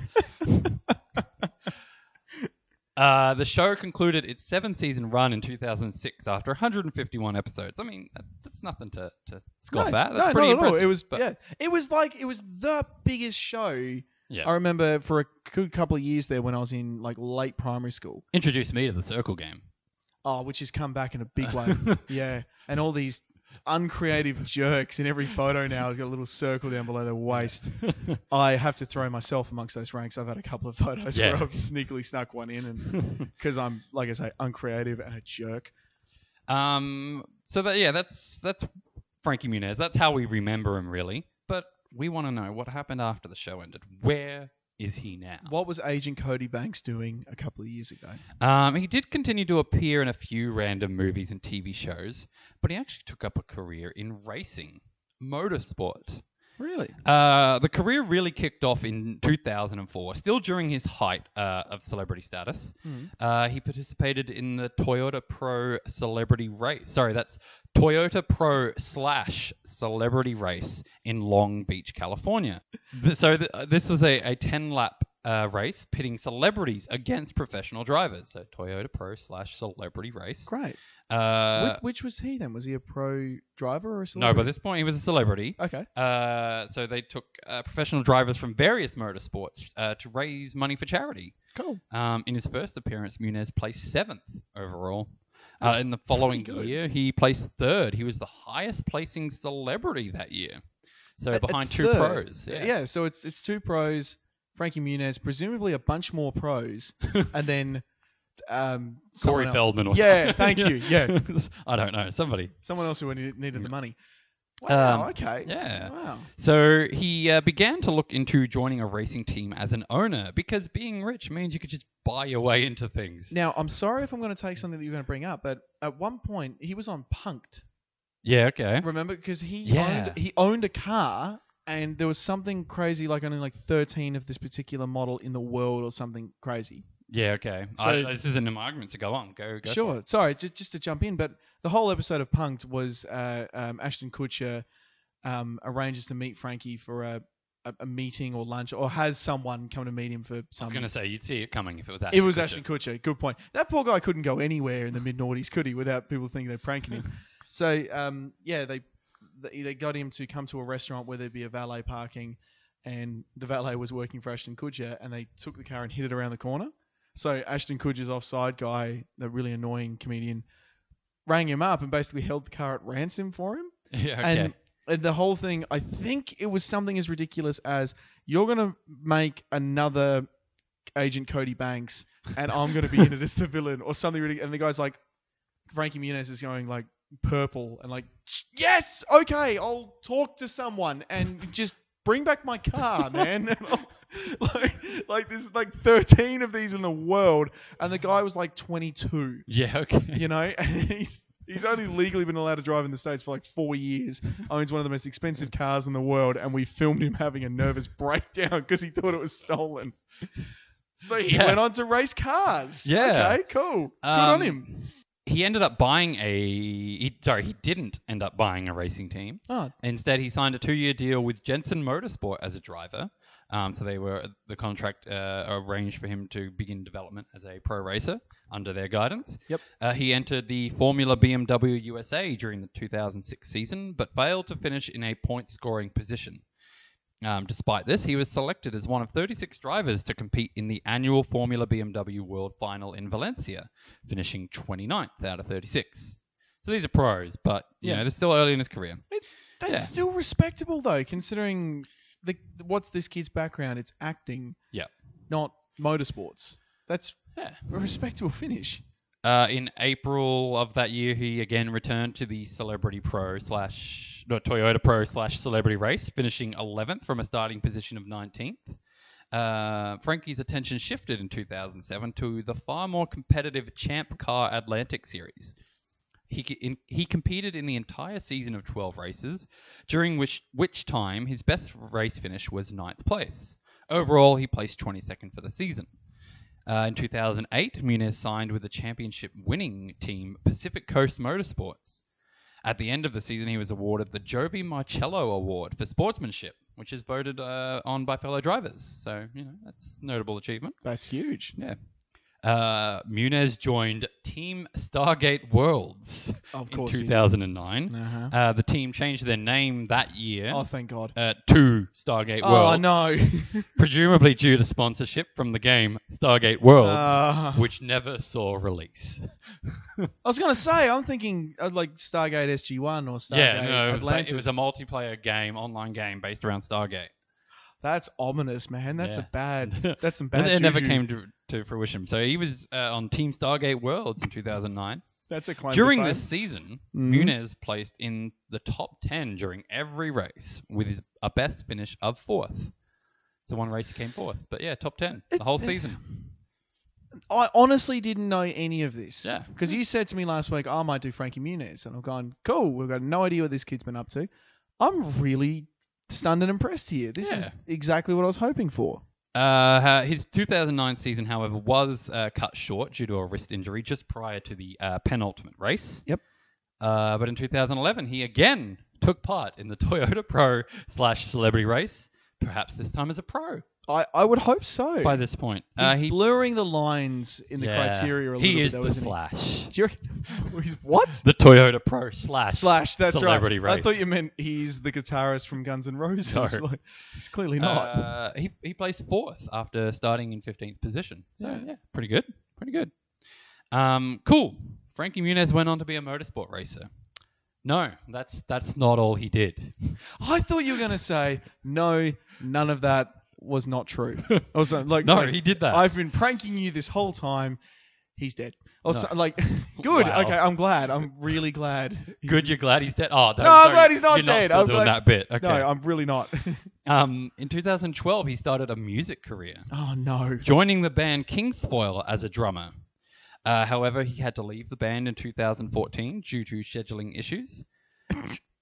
The show concluded its 7-season run in 2006 after 151 episodes. I mean, that's nothing to scoff at. That's pretty impressive. It was it was the biggest show. Yeah. I remember for a good couple of years there when I was in like late primary school. Introduced me to the circle game. Oh, which has come back in a big way. Yeah, and all these uncreative jerks in every photo now has got a little circle down below their waist. I have to throw myself amongst those ranks. I've had a couple of photos where I've sneakily snuck one in, and because I'm, like I say, uncreative and a jerk. So that's Frankie Muniz. That's how we remember him, really. But we want to know what happened after the show ended. Where is he now? What was Agent Cody Banks doing a couple of years ago? He did continue to appear in a few random movies and TV shows, but he actually took up a career in racing, motorsport. Really? The career really kicked off in 2004, still during his height of celebrity status. He participated in the Toyota Pro Celebrity Race. Sorry, that's Toyota Pro / Celebrity Race in Long Beach, California. This was a 10-lap race pitting celebrities against professional drivers. So Toyota Pro / celebrity race. Great. Uh, Which was he then? Was he a pro driver or a no, celebrity? by this point he was a celebrity. Okay. So they took professional drivers from various motorsports to raise money for charity. Cool. In his first appearance, Muniz placed 7th overall. That's In the following pretty good. year, he placed 3rd. He was the highest placing celebrity that year. So behind 2 third. pros. Yeah. So it's 2 pros, Frankie Muniz, presumably a bunch more pros, and then Corey someone else. Feldman or Yeah, something. thank you. Yeah. I don't know. Somebody. Someone else who needed the money. Wow, okay. Yeah. Wow. So he began to look into joining a racing team as an owner because being rich means you could just buy your way into things. Now, I'm sorry if I'm going to take something that you're going to bring up, but at one point he was on Punk'd. Yeah, okay. Remember? Because he owned a car, and there was something crazy, like only like 13 of this particular model in the world or something crazy. Yeah, okay. So- This isn't in my argument, so go on. Go Sure. for it. Sorry, just to jump in, but the whole episode of Punk'd was Ashton Kutcher arranges to meet Frankie for a meeting or lunch, or has someone come to meet him for I was something. going to say, you'd see it coming if it was It Ashton was Kutcher. Ashton Kutcher. Good point. That poor guy couldn't go anywhere in the mid-noughties, could he, without people thinking they're pranking him. So, they got him to come to a restaurant where there'd be a valet parking, and the valet was working for Ashton Kutcher, and they took the car and hid it around the corner. So Ashton Kutcher's offside guy, the really annoying comedian, rang him up and basically held the car at ransom for him. Yeah, okay. And the whole thing, I think it was something as ridiculous as, you're going to make another Agent Cody Banks, and I'm going to be in it as the villain, or something ridiculous. And the guy's like, Frankie Muniz is going like purple and like, yes, okay, I'll talk to someone and just bring back my car, man. like there's like 13 of these in the world, and the guy was like 22. Yeah, okay. You know, and he's only legally been allowed to drive in the States for like 4 years. Owns one of the most expensive cars in the world, and we filmed him having a nervous breakdown because he thought it was stolen. So he went on to race cars. Yeah. Okay, cool. Good on him. He ended up buying he didn't end up buying a racing team. Oh. Instead, he signed a 2-year deal with Jensen Motorsport as a driver. So the contract arranged for him to begin development as a pro racer under their guidance. Yep. He entered the Formula BMW USA during the 2006 season, but failed to finish in a point-scoring position. Despite this, he was selected as one of 36 drivers to compete in the annual Formula BMW World Final in Valencia, finishing 29th out of 36. So these are pros, but you know they're still early in his career. That's still respectable though, considering what's this kid's background? It's acting, not motorsports. That's a respectable finish. In April of that year, he again returned to the Celebrity Pro Toyota Pro / Celebrity race, finishing 11th from a starting position of 19th. Frankie's attention shifted in 2007 to the far more competitive Champ Car Atlantic Series. He competed in the entire season of 12 races, during which time his best race finish was 9th place. Overall, he placed 22nd for the season. In 2008, Muniz signed with the championship-winning team Pacific Coast Motorsports. At the end of the season, he was awarded the Jovi Marcello Award for sportsmanship, which is voted on by fellow drivers. So, that's a notable achievement. That's huge. Yeah. Muniz joined Team Stargate Worlds Of in course 2009. Uh-huh. The team changed their name that year Oh, thank God. to Stargate Oh, Worlds, no. presumably due to sponsorship from the game Stargate Worlds, which never saw release. I was going to say, I'm thinking like Stargate SG-1 or Stargate Atlantis. It was a multiplayer game, online game based around Stargate. That's ominous, man. That's Yeah. That's some bad It never juju. came to fruition. So he was on Team Stargate Worlds in 2009. That's a claim During to fame. this season, Mhm. Muniz placed in the top 10 during every race with a best finish of 4th. So one race he came 4th. But yeah, top 10 the whole season. I honestly didn't know any of this. Yeah. Because you said to me last week, I might do Frankie Muniz. And I'm going, cool. We've got no idea what this kid's been up to. I'm really stunned and impressed here. This is exactly what I was hoping for. His 2009 season, however, was cut short due to a wrist injury just prior to the penultimate race. Yep. But in 2011, he again took part in the Toyota Pro / Celebrity race, perhaps this time as a pro. I would hope so. by this point. He's blurring the lines in the criteria a little bit. He is though, the isn't Slash. He? Do you reckon, he's what? The Toyota Pro Slash. Slash, that's celebrity right. race. I thought you meant he's the guitarist from Guns N' Roses. No. Like, he's clearly not. He placed 4th after starting in 15th position. So, yeah, pretty good. Pretty good. Cool. Frankie Muniz went on to be a motorsport racer. No, that's not all he did. I thought you were going to say, no, none of that was not true. Also, He did that. I've been pranking you this whole time. He's dead. Also, No. good. Wow. Okay, I'm glad. I'm really glad. Good, you're glad he's dead? Oh, No, I'm glad he's not you're dead. Not I'm still doing glad- that bit. Okay. No, I'm really not. In 2012, he started a music career, Oh, no. joining the band Kingsfoil as a drummer. However, he had to leave the band in 2014 due to scheduling issues.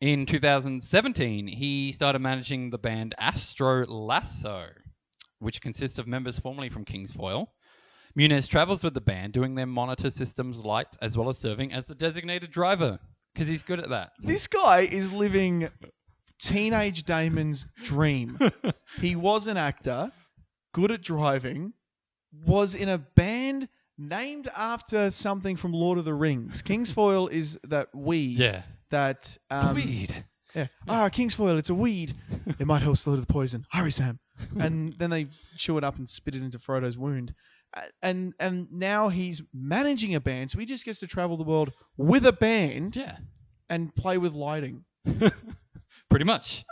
In 2017, he started managing the band Astro Lasso, which consists of members formerly from Kingsfoil. Muniz travels with the band, doing their monitor systems, lights, as well as serving as the designated driver, because he's good at that. This guy is living teenage Damon's dream. He was an actor, good at driving, was in a band named after something from Lord of the Rings. Kingsfoil is that weed. Yeah. That It's a weed. Yeah. Kingsfoil, it's a weed. It might help slow the poison. Hurry, Sam. And then they chew it up and spit it into Frodo's wound. And now he's managing a band, so he just gets to travel the world with a band Yeah. and play with lighting. Pretty much.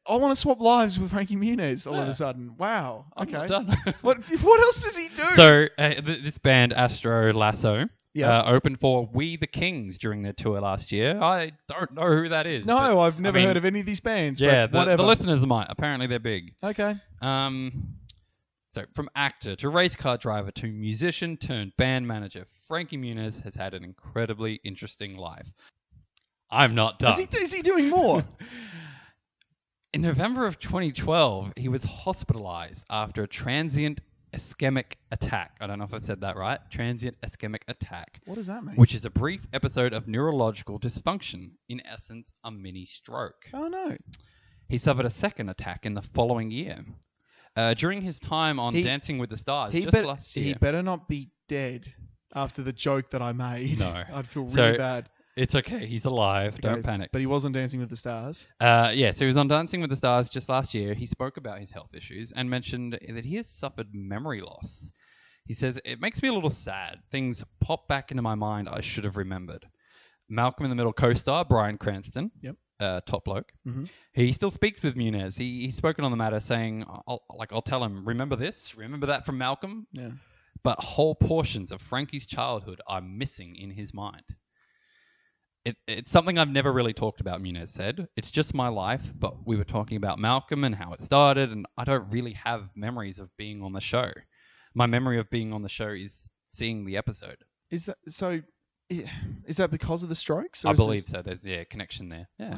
I want to swap lives with Frankie Muniz all of Yeah. a sudden. Wow. I'm Okay. not done. What else does he do? So this band, Astro Lasso, Yeah. opened for We the Kings during their tour last year. I don't know who that is. No, but, I've never I mean, heard of any of these bands. Yeah, but whatever. the listeners might. Apparently they're big. Okay. So from actor to race car driver to musician turned band manager, Frankie Muniz has had an incredibly interesting life. I'm not done. Is he doing more? In November of 2012, he was hospitalized after a transient ischemic attack. I don't know if I said that right. Transient ischemic attack. What does that mean? Which is a brief episode of neurological dysfunction. In essence, a mini stroke. Oh, no. He suffered a second attack in the following year. During his time on Dancing with the Stars, last year. He better not be dead after the joke that I made. No. I'd feel really bad. It's okay. He's alive. Okay, Don't panic. But he wasn't Dancing with the Stars. So he was on Dancing with the Stars just last year. He spoke about his health issues and mentioned that he has suffered memory loss. He says, "It makes me a little sad. Things pop back into my mind I should have remembered." Malcolm in the Middle co-star Bryan Cranston, top bloke, he still speaks with Muniz. He's spoken on the matter, saying, I'll tell him, remember this? Remember that from Malcolm? Yeah. But whole portions of Frankie's childhood are missing in his mind. It's something I've never really talked about, Muniz said. It's just my life, but we were talking about Malcolm and how it started, and I don't really have memories of being on the show. My memory of being on the show is seeing the episode. Is that so? Is that because of the strokes? I believe so. There's a connection there. Yeah.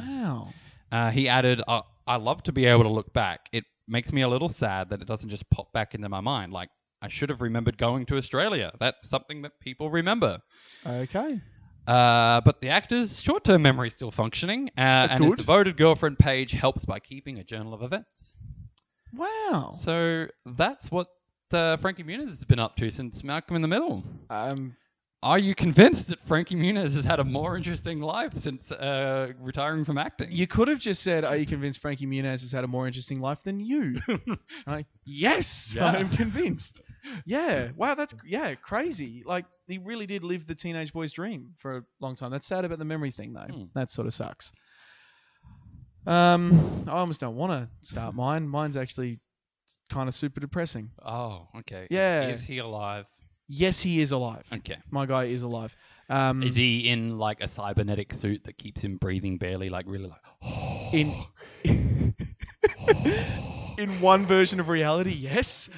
Wow. He added, I love to be able to look back. It makes me a little sad that it doesn't just pop back into my mind. Like, I should have remembered going to Australia. That's something that people remember. Okay. But the actor's short-term memory is still functioning, and his devoted girlfriend Paige helps by keeping a journal of events. Wow. So that's what Frankie Muniz has been up to since Malcolm in the Middle. Are you convinced that Frankie Muniz has had a more interesting life since retiring from acting? You could have just said, "Are you convinced Frankie Muniz has had a more interesting life than you?" Like, yes, Yeah. I'm convinced. Yeah. Wow, that's crazy. Like, he really did live the teenage boy's dream for a long time. That's sad about the memory thing, though. That sort of sucks. I almost don't want to start mine. Mine's actually kind of super depressing. Oh, okay. Yeah. Is he alive? Yes, he is alive. Okay. My guy is alive. Is he in like a cybernetic suit that keeps him breathing barely, like really like? In one version of reality, yes.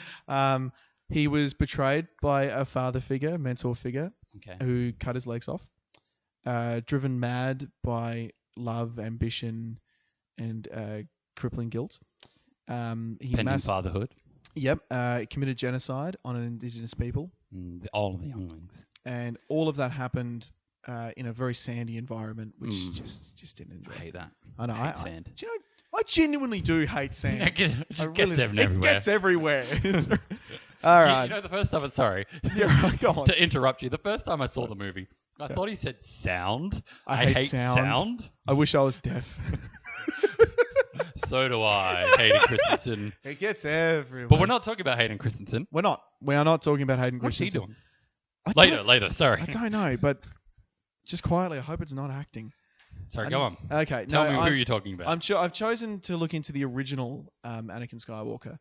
He was betrayed by a father figure, mentor figure, who cut his legs off. Driven mad by love, ambition, and crippling guilt. Pending fatherhood. Yep. Committed genocide on Indigenous people. All of the younglings. And all of that happened in a very sandy environment, which just didn't enjoy. I hate that. I know. I hate sand. Do you know, I genuinely do hate sand. It gets everywhere. It gets everywhere. All right. You know, the first time, sorry Yeah, right, go on. to interrupt you. The first time I saw the movie, I thought he said sound. I hate sound. I wish I was deaf. So do I. Hayden Christensen. It gets everywhere. But we're not talking about Hayden Christensen. We're not. We are not talking about Hayden What's he Christensen. doing? Later. Sorry. I don't know, but just quietly, I hope it's not acting. Sorry, go on. Okay. Tell me who you're talking about. I've chosen to look into the original Anakin Skywalker.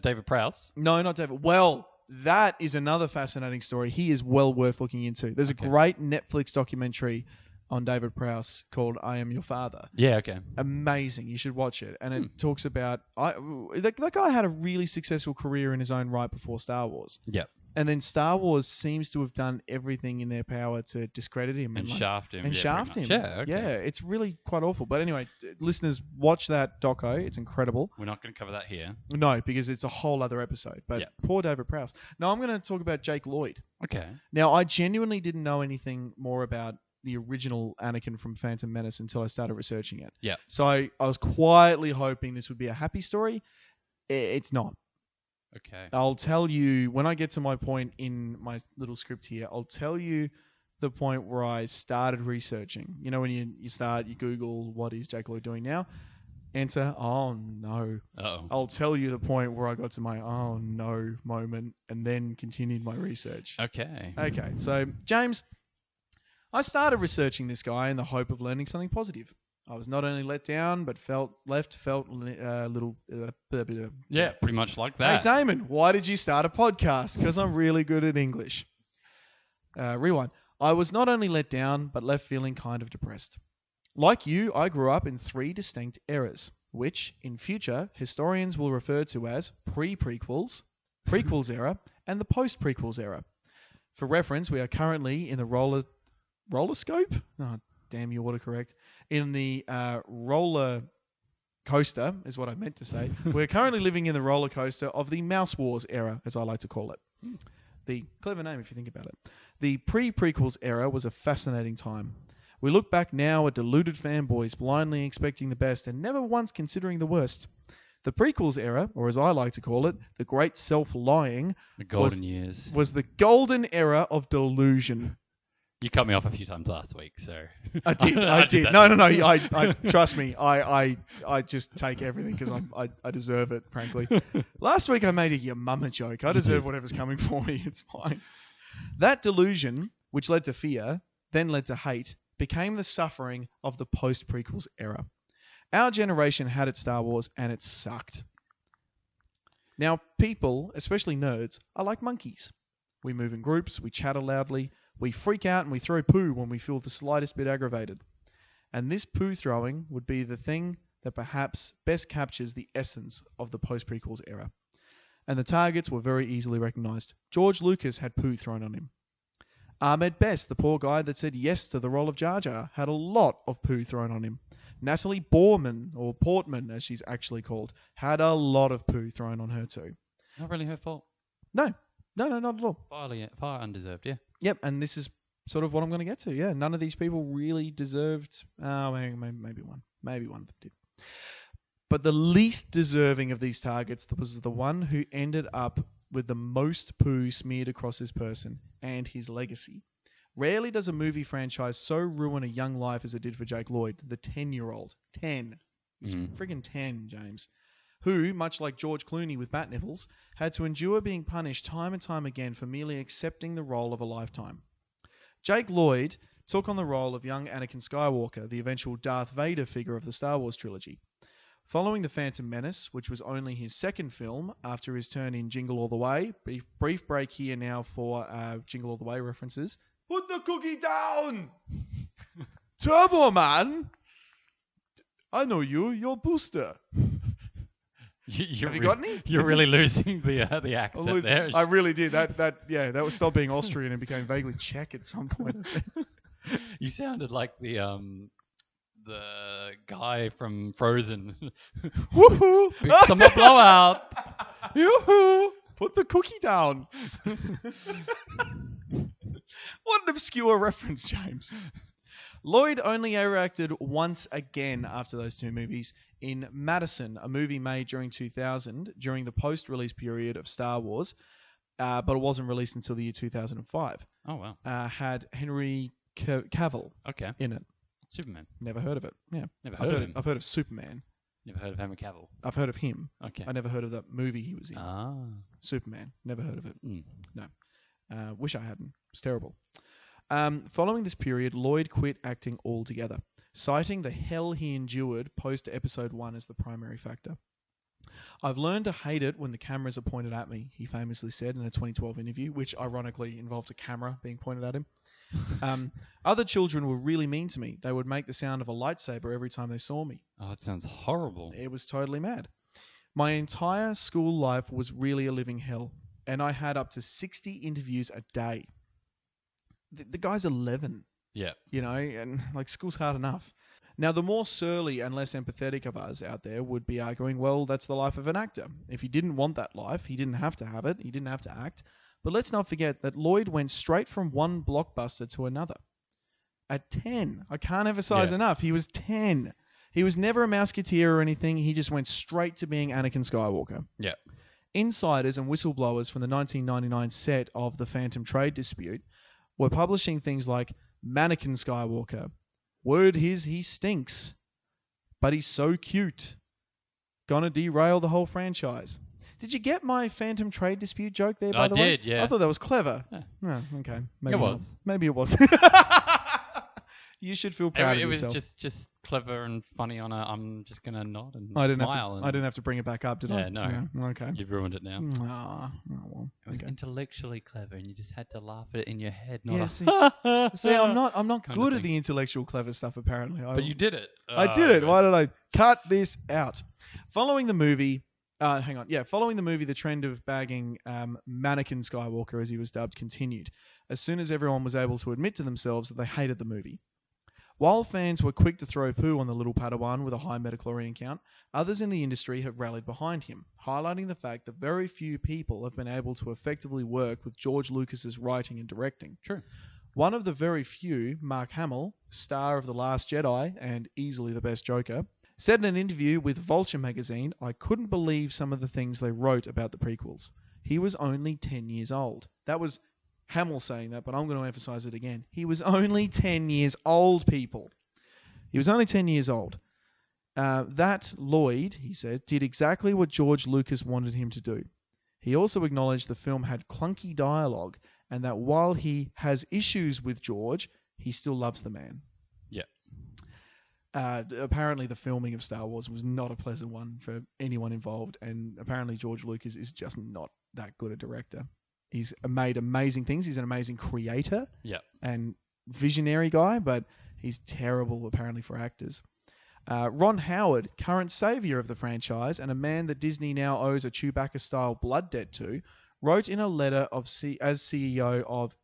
David Prowse? No, not David. Well, that is another fascinating story. He is well worth looking into. There's a great Netflix documentary on David Prowse called I Am Your Father. Yeah, okay. Amazing. You should watch it. And it talks about... that guy had a really successful career in his own right before Star Wars. Yep. And then Star Wars seems to have done everything in their power to discredit him. And shaft him. And shaft him. Yeah, okay. Yeah, it's really quite awful. But anyway, listeners, watch that doco. It's incredible. We're not going to cover that here. No, because it's a whole other episode. But poor David Prowse. Now, I'm going to talk about Jake Lloyd. Okay. Now, I genuinely didn't know anything more about the original Anakin from Phantom Menace until I started researching it. Yeah. So I was quietly hoping this would be a happy story. It's not. Okay. I'll tell you, when I get to my point in my little script here, I'll tell you the point where I started researching. You know, when you Google, what is Jake Lloyd doing now? Enter, oh no. Uh-oh. I'll tell you the point where I got to my oh no moment and then continued my research. Okay. Okay, so James, I started researching this guy in the hope of learning something positive. I was not only let down, but felt a little... yeah, pretty much like that. Hey, Damon, why did you start a podcast? Because I'm really good at English. Rewind. I was not only let down, but left feeling kind of depressed. Like you, I grew up in 3 distinct eras, which, in future, historians will refer to as pre-prequels, prequels era, and the post-prequels era. For reference, we are currently in the roller scope? Oh, damn you, autocorrect. In the roller coaster, is what I meant to say. We're currently living in the roller coaster of the Mouse Wars era, as I like to call it. The clever name if you think about it. The pre-prequels era was a fascinating time. We look back now at deluded fanboys blindly expecting the best and never once considering the worst. The prequels era, or as I like to call it, the great self-lying, the golden years, was the golden era of delusion. You cut me off a few times last week, so I did. No. I trust me. I just take everything because I deserve it. Frankly, last week I made a your mama joke. I deserve whatever's coming for me. It's fine. That delusion, which led to fear, then led to hate, became the suffering of the post-prequels era. Our generation had its Star Wars, and it sucked. Now, people, especially nerds, are like monkeys. We move in groups. We chatter loudly. We freak out and we throw poo when we feel the slightest bit aggravated. And this poo throwing would be the thing that perhaps best captures the essence of the post-prequels era. And the targets were very easily recognised. George Lucas had poo thrown on him. Ahmed Best, the poor guy that said yes to the role of Jar Jar, had a lot of poo thrown on him. Natalie Portman, as she's actually called, had a lot of poo thrown on her too. Not really her fault. No, not at all. Far undeserved, yeah. Yep, and this is sort of what I'm going to get to. Yeah, none of these people really deserved... maybe one. Maybe one did. But the least deserving of these targets was the one who ended up with the most poo smeared across his person and his legacy. Rarely does a movie franchise so ruin a young life as it did for Jake Lloyd, the 10-year-old. 10. He's friggin' 10, James. Who, much like George Clooney with bat nipples, had to endure being punished time and time again for merely accepting the role of a lifetime. Jake Lloyd took on the role of young Anakin Skywalker, the eventual Darth Vader figure of the Star Wars trilogy. Following The Phantom Menace, which was only his second film after his turn in Jingle All the Way, brief break here now for Jingle All the Way references. Put the cookie down! Turbo Man! I know you're Booster. Have you got any? You're really losing the accent there. I really did. That was stopped being Austrian and became vaguely Czech at some point. You sounded like the guy from Frozen. Woohoo! It's a blowout. Yoo-hoo! Put the cookie down. What an obscure reference, James. Lloyd only ever acted once again after those two movies in Madison, a movie made during 2000 during the post-release period of Star Wars, but it wasn't released until the year 2005. Oh, wow. Had Henry Cavill in it. Superman. Never heard of it. Yeah. Never heard of him. I've heard of Superman. Never heard of Henry Cavill. I've heard of him. Okay. I never heard of that movie he was in. Ah. Superman. Never heard of it. Mm. No. Wish I hadn't. It's terrible. Following this period, Lloyd quit acting altogether, citing the hell he endured post episode 1 as the primary factor. I've learned to hate it when the cameras are pointed at me, he famously said in a 2012 interview, which ironically involved a camera being pointed at him. Other children were really mean to me. They would make the sound of a lightsaber every time they saw me. Oh, it sounds horrible. It was totally mad. My entire school life was really a living hell, and I had up to 60 interviews a day. The guy's 11. Yeah. And like school's hard enough. Now, the more surly and less empathetic of us out there would be arguing, well, that's the life of an actor. If he didn't want that life, he didn't have to have it. He didn't have to act. But let's not forget that Lloyd went straight from one blockbuster to another. At 10. I can't emphasize enough. He was 10. He was never a Mouseketeer or anything. He just went straight to being Anakin Skywalker. Yeah. Insiders and whistleblowers from the 1999 set of the Phantom Trade Dispute were publishing things like Mannequin Skywalker. Word is he stinks, but he's so cute. Gonna derail the whole franchise. Did you get my Phantom Trade Dispute joke there, by the way? I did, yeah. I thought that was clever. Yeah. Oh, okay. It was. Maybe it was. You should feel proud of yourself. It was just clever and funny on a, I'm just going to nod and I smile. didn't have to bring it back up, did I? Yeah, no. Yeah, okay. You've ruined it now. Oh, well. It was Okay. intellectually clever, and you just had to laugh at it in your head. Not See, I'm not kind good of at the intellectual clever stuff, apparently. But you did it. I did it. Why did I cut this out? Following the movie, the trend of bagging Mannequin Skywalker, as he was dubbed, continued, as soon as everyone was able to admit to themselves that they hated the movie. While fans were quick to throw poo on the little Padawan with a high metachlorian count, others in the industry have rallied behind him, highlighting the fact that very few people have been able to effectively work with George Lucas's writing and directing. True. One of the very few, Mark Hamill, star of The Last Jedi and easily the best Joker, said in an interview with Vulture magazine, "I couldn't believe some of the things they wrote about the prequels. He was only 10 years old." That was Hamill saying that, but I'm going to emphasize it again. He was only 10 years old, people. He was only 10 years old. That Lloyd, he said, did exactly what George Lucas wanted him to do. He also acknowledged the film had clunky dialogue and that while he has issues with George, he still loves the man. Yeah. Apparently the filming of Star Wars was not a pleasant one for anyone involved, and apparently George Lucas is just not that good a director. He's made amazing things. He's an amazing creator and visionary guy, but he's terrible apparently for actors. Ron Howard, current savior of the franchise and a man that Disney now owes a Chewbacca-style blood debt to, wrote in a letter as CEO of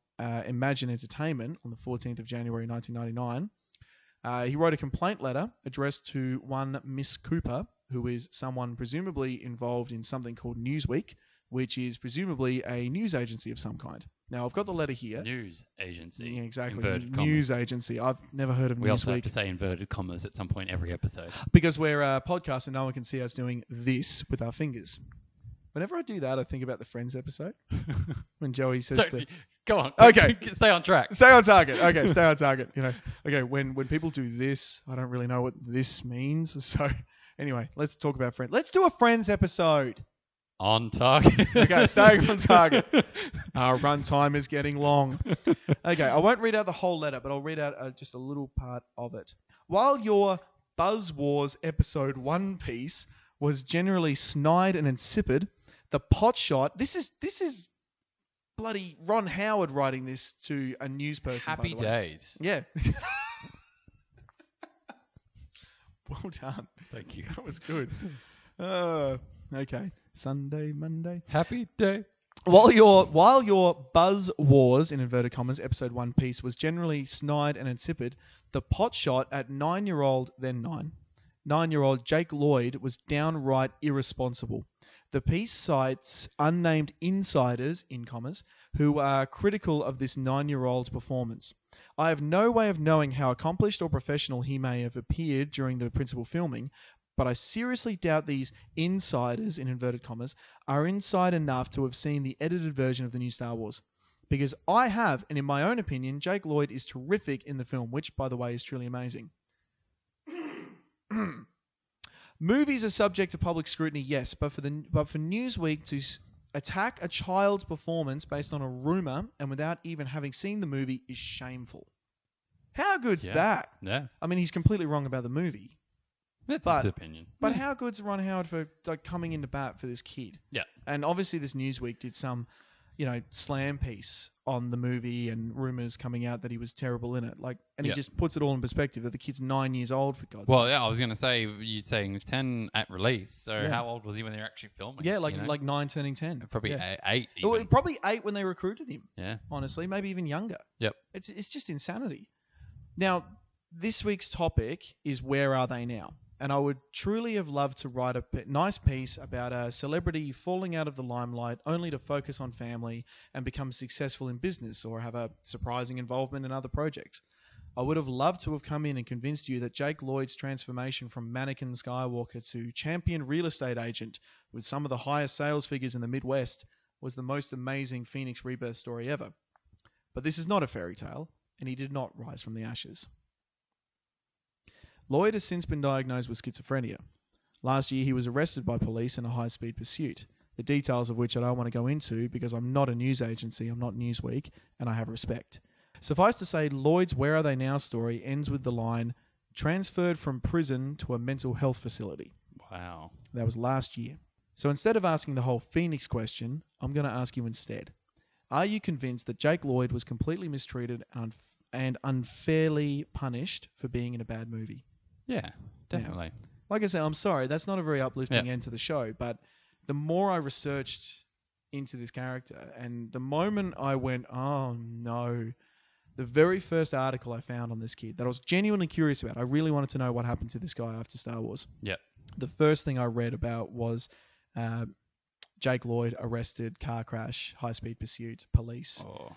Imagine Entertainment on the 14th of January 1999. He wrote a complaint letter addressed to one Miss Cooper, who is someone presumably involved in something called Newsweek, which is presumably a news agency of some kind. Now, I've got the letter here. News agency. Yeah, exactly. Inverted news commas. agency. I've never heard of Newsweek. We also have to say inverted commas at some point every episode. Because we're a podcast and no one can see us doing this with our fingers. Whenever I do that, I think about the Friends episode. When Joey says Go on. Okay. Stay on track. Stay on target. Okay, stay on target. Okay, when people do this, I don't really know what this means. So, anyway, let's talk about Friends. Let's do a Friends episode. On target. Okay, staying on target. Our runtime is getting long. Okay, I won't read out the whole letter, but I'll read out just a little part of it. While your Buzz Wars episode 1 piece was generally snide and insipid, the pot shot... This is bloody Ron Howard writing this to a news person. Happy by the way. days. Yeah. Well done. Thank you. That was good. Okay. Sunday, Monday. Happy day. While your Buzz Wars, in inverted commas, episode 1 piece was generally snide and insipid, the pot shot at 9-year-old Jake Lloyd was downright irresponsible. The piece cites unnamed insiders, in commas, who are critical of this 9-year-old's performance. I have no way of knowing how accomplished or professional he may have appeared during the principal filming, but I seriously doubt these insiders, in inverted commas, are inside enough to have seen the edited version of the new Star Wars. Because I have, and in my own opinion, Jake Lloyd is terrific in the film, which, by the way, is truly amazing. Movies are subject to public scrutiny, yes, but for Newsweek to attack a child's performance based on a rumor and without even having seen the movie is shameful. How good's that? Yeah. I mean, he's completely wrong about the movie. That's his opinion. But how good's Ron Howard for coming into bat for this kid? Yeah. And obviously this Newsweek did some, slam piece on the movie and rumors coming out that he was terrible in it. He just puts it all in perspective that the kid's 9 years old, for God's sake. Well, yeah, I was going to say, you're saying he was 10 at release, so how old was he when they were actually filming? Yeah, like 9 turning 10. Probably 8 even. Well, probably 8 when they recruited him. Yeah. Honestly, maybe even younger. Yep. It's just insanity. Now, this week's topic is where are they now? And I would truly have loved to write a nice piece about a celebrity falling out of the limelight only to focus on family and become successful in business or have a surprising involvement in other projects. I would have loved to have come in and convinced you that Jake Lloyd's transformation from mannequin Skywalker to champion real estate agent with some of the highest sales figures in the Midwest was the most amazing Phoenix rebirth story ever. But this is not a fairy tale, and he did not rise from the ashes. Lloyd has since been diagnosed with schizophrenia. Last year, he was arrested by police in a high-speed pursuit, the details of which I don't want to go into because I'm not a news agency, I'm not Newsweek, and I have respect. Suffice to say, Lloyd's Where Are They Now story ends with the line, transferred from prison to a mental health facility. Wow. That was last year. So instead of asking the whole Phoenix question, I'm going to ask you instead. Are you convinced that Jake Lloyd was completely mistreated and unfairly punished for being in a bad movie? Yeah, definitely. Yeah. Like I said, I'm sorry, that's not a very uplifting end to the show, but the more I researched into this character, and the moment I went, oh no, the very first article I found on this kid that I was genuinely curious about, I really wanted to know what happened to this guy after Star Wars. Yep. The first thing I read about was Jake Lloyd arrested, car crash, high-speed pursuit, police. Oh.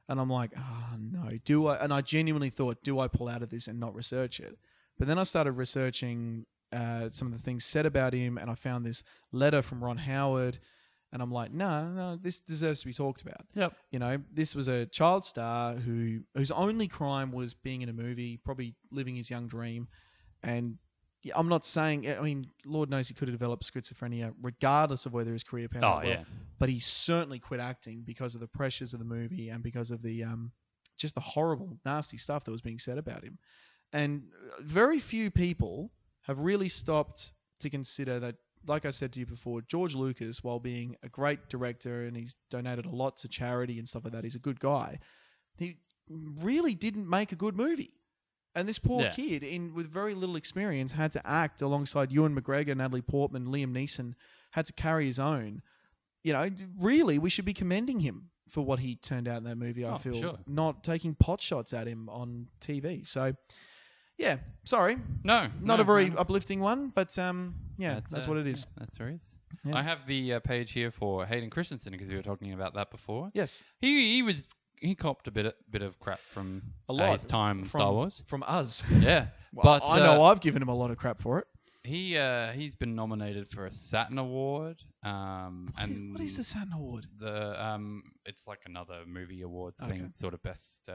And I'm like, oh no, and I genuinely thought, do I pull out of this and not research it? But then I started researching some of the things said about him, and I found this letter from Ron Howard, and I'm like, no, this deserves to be talked about. Yep. This was a child star whose only crime was being in a movie, probably living his young dream. And I'm not saying, Lord knows he could have developed schizophrenia regardless of whether his career panned out well. Yeah. But he certainly quit acting because of the pressures of the movie and because of the just the horrible, nasty stuff that was being said about him. And very few people have really stopped to consider that, like I said to you before, George Lucas, while being a great director and he's donated a lot to charity and stuff like that, he's a good guy, he really didn't make a good movie. And this poor kid, with very little experience, had to act alongside Ewan McGregor, Natalie Portman, Liam Neeson, had to carry his own. Really, we should be commending him for what he turned out in that movie, I feel. Sure. Not taking pot shots at him on TV. So... yeah, sorry. Not a very uplifting one, but that's what it is. Yeah, that's what it is. Yeah. I have the page here for Hayden Christensen because we were talking about that before. Yes. He copped a bit of crap from his time in Star Wars. From us. Yeah. Well, but I know I've given him a lot of crap for it. He's been nominated for a Saturn Award. What is the Saturn Award? It's like another movie awards thing, sort of best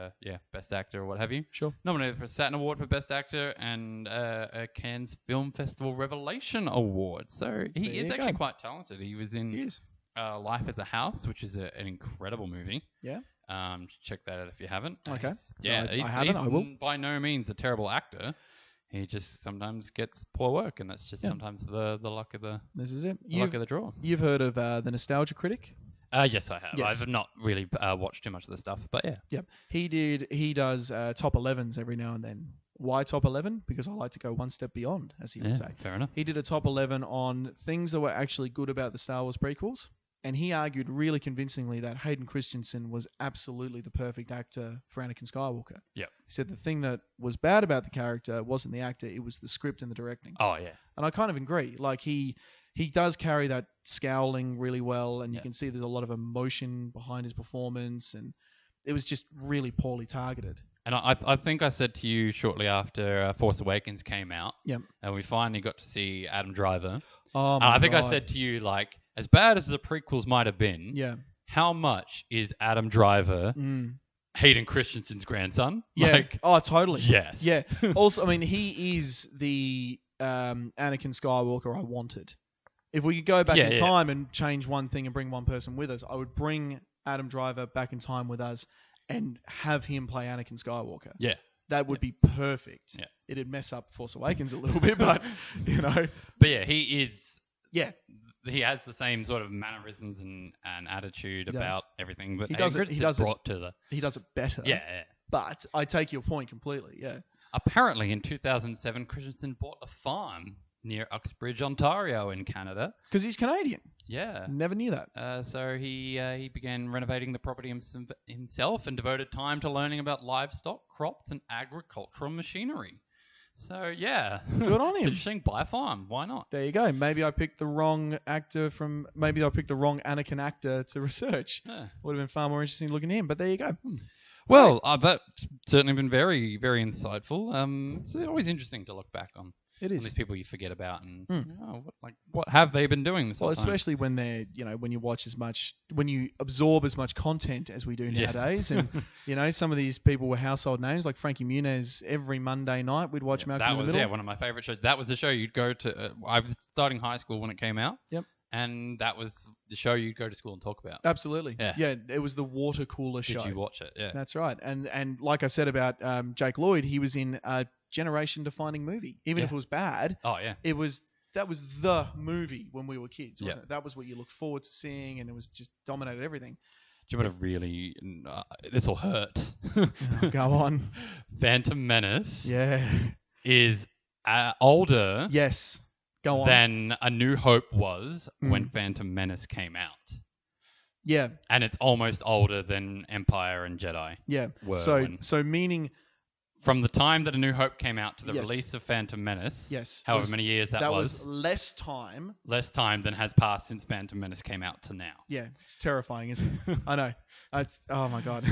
actor or what have you. Sure. Nominated for a Saturn Award for best actor and a Cannes Film Festival Revelation Award. So he is actually quite talented. He was in Life as a House, which is an incredible movie. Yeah. Check that out if you haven't. Okay. I haven't. I will. By no means a terrible actor. He just sometimes gets poor work, and that's just sometimes the luck of the. This is it. Luck of the draw. You've heard of the Nostalgia Critic? Yes, I have. Yes. I've not really watched too much of the stuff, but yeah. Yep. He does top 11s every now and then. Why top 11? Because I like to go one step beyond, as he would say. Fair enough. He did a top 11 on things that were actually good about the Star Wars prequels. And he argued really convincingly that Hayden Christensen was absolutely the perfect actor for Anakin Skywalker. Yeah. He said the thing that was bad about the character wasn't the actor, it was the script and the directing. Oh, yeah. And I kind of agree. Like, he does carry that scowling really well, and you can see there's a lot of emotion behind his performance, and it was just really poorly targeted. And I think I said to you shortly after Force Awakens came out, Yep. and we finally got to see Adam Driver. Oh my I think God. I said to you, like, as bad as the prequels might have been, Yeah. how much is Adam Driver Mm. Hayden Christensen's grandson? Yeah. Like, Oh, totally. yes. Yeah. Also, I mean, he is the Anakin Skywalker I wanted. If we could go back in time and change one thing and bring one person with us, I would bring Adam Driver back in time with us and have him play Anakin Skywalker. Yeah. That would be perfect. Yeah. It'd mess up Force Awakens a little bit, but, you know. But yeah, he is. Yeah. He has the same sort of mannerisms and attitude about everything that he does brought to the. He does it better. Yeah. But I take your point completely. Yeah. Apparently, in 2007, Christensen bought a farm near Uxbridge, Ontario, in Canada. Because he's Canadian. Yeah. Never knew that. So he began renovating the property himself and devoted time to learning about livestock, crops, and agricultural machinery. So, yeah. Good on him. It's interesting. Buy a farm. Why not? There you go. Maybe I picked the wrong maybe I picked the wrong Anakin actor to research. Yeah. Would have been far more interesting looking at him, but there you go. Well, that's certainly been very, very insightful. It's always interesting to look back on. It On is. these people you forget about and what have they been doing this whole time? Especially when they're, when you watch when you absorb as much content as we do nowadays. And, some of these people were household names like Frankie Muniz. Every Monday night we'd watch Malcolm in the Middle. That was, one of my favorite shows. That was the show you'd go to. I was starting high school when it came out. Yep. And that was the show you'd go to school and talk about. Absolutely. Yeah. It was the water cooler show. Did you watch it? Yeah. That's right. And like I said about Jake Lloyd, he was in a generation-defining movie. Even if it was bad, that was the movie when we were kids, wasn't it? That was what you looked forward to seeing, and it was just dominated everything. Do you want to really... this will hurt. Go on. Phantom Menace is older Go on. than A New Hope was when Phantom Menace came out. Yeah. And it's almost older than Empire and Jedi were. So meaning... From the time that A New Hope came out to the release of Phantom Menace, however many years that was less time. Less time than has passed since Phantom Menace came out to now. Yeah, it's terrifying, isn't it? I know. Oh my God.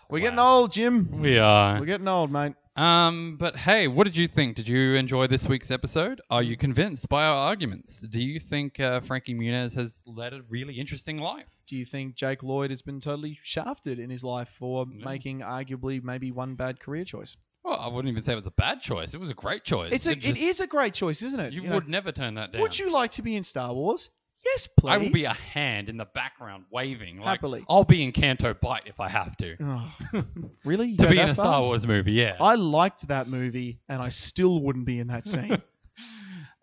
We're getting old, Jim. We are. We're getting old, mate. But hey, what did you think? Did you enjoy this week's episode? Are you convinced by our arguments? Do you think Frankie Muniz has led a really interesting life? Do you think Jake Lloyd has been totally shafted in his life for making arguably maybe one bad career choice? Well, I wouldn't even say it was a bad choice. It was a great choice. It is a great choice, isn't it? You would never turn that down. Would you like to be in Star Wars? Yes, please. I will be a hand in the background waving. Happily. I'll be in Canto Bight if I have to. Oh, really? To be in a Star Wars movie, yeah. I liked that movie, and I still wouldn't be in that scene.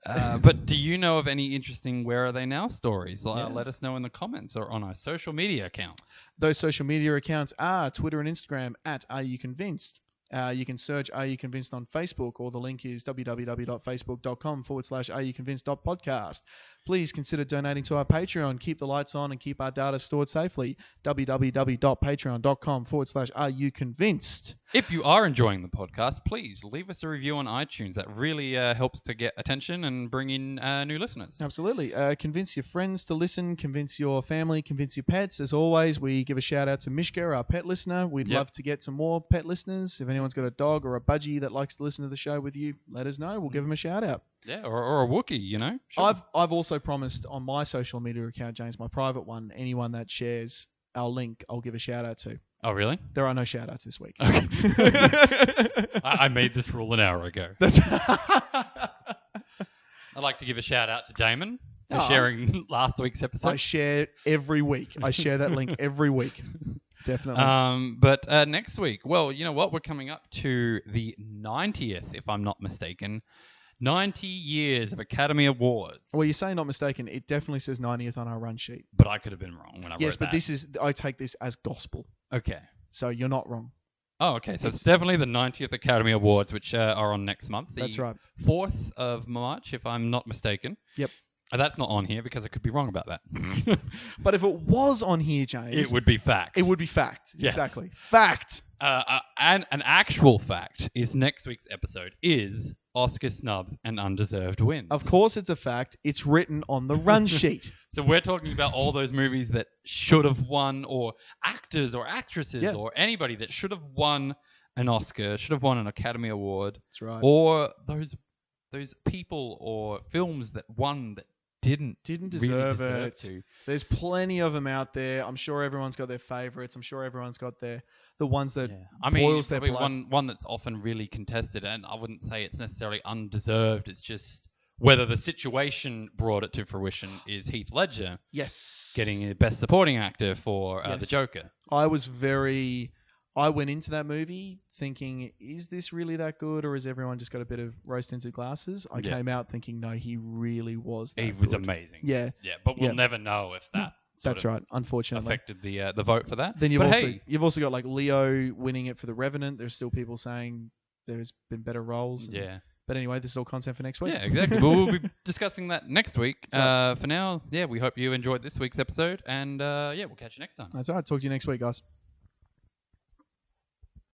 But do you know of any interesting Where Are They Now stories? Let us know in the comments or on our social media accounts. Those social media accounts are Twitter and Instagram at Are You Convinced? You can search Are You Convinced on Facebook, or the link is www.facebook.com/areyouconvinced.podcast. Please consider donating to our Patreon. Keep the lights on and keep our data stored safely. www.patreon.com/areyouconvinced. If you are enjoying the podcast, please leave us a review on iTunes. That really helps to get attention and bring in new listeners. Absolutely. Convince your friends to listen. Convince your family. Convince your pets. As always, we give a shout out to Mishka, our pet listener. We'd love to get some more pet listeners. If anyone's got a dog or a budgie that likes to listen to the show with you, let us know. We'll give them a shout out. Yeah, or a Wookiee, Sure. I've also promised on my social media account, James, my private one, anyone that shares our link, I'll give a shout out to. Oh, really? There are no shout outs this week. Okay. I made this rule an hour ago. I'd like to give a shout out to Damon for sharing last week's episode. I share every week. I share that link every week. Definitely. But next week, well, you know what? We're coming up to the 90th, if I'm not mistaken. 90 years of Academy Awards. Well, you say not mistaken. It definitely says 90th on our run sheet. But I could have been wrong when I wrote that. Yes, but I take this as gospel. Okay. So you're not wrong. Oh, okay. So it's definitely the 90th Academy Awards, which are on next month. That's right. 4th of March, if I'm not mistaken. Yep. That's not on here because I could be wrong about that. But if it was on here, James... It would be fact. It would be fact. Yes. Exactly. Fact. And an actual fact is next week's episode is Oscar snubs and undeserved wins. Of course it's a fact. It's written on the run sheet. So we're talking about all those movies that should have won, or actors or actresses or anybody that should have won an Oscar, should have won an Academy Award, That's right. or those people or films that won that didn't deserve really it. to. There's plenty of them out there. I'm sure everyone's got their favorites. I'm sure everyone's got the ones that boils their blood. One that's often really contested, and I wouldn't say it's necessarily undeserved. It's just whether the situation brought it to fruition is Heath Ledger. Yes. Getting a Best Supporting Actor for the Joker. I went into that movie thinking, is this really that good, or has everyone just got a bit of rose-tinted glasses? I came out thinking, no, he really was that He good. was amazing. Yeah. Yeah, but we'll never know if that That's right, unfortunately. affected the vote for that. Then you've also got like Leo winning it for The Revenant. There's still people saying there's been better roles. Yeah. But anyway, this is all content for next week. Yeah, exactly. But we'll be discussing that next week. Right. For now, we hope you enjoyed this week's episode, and we'll catch you next time. That's all right. Talk to you next week, guys.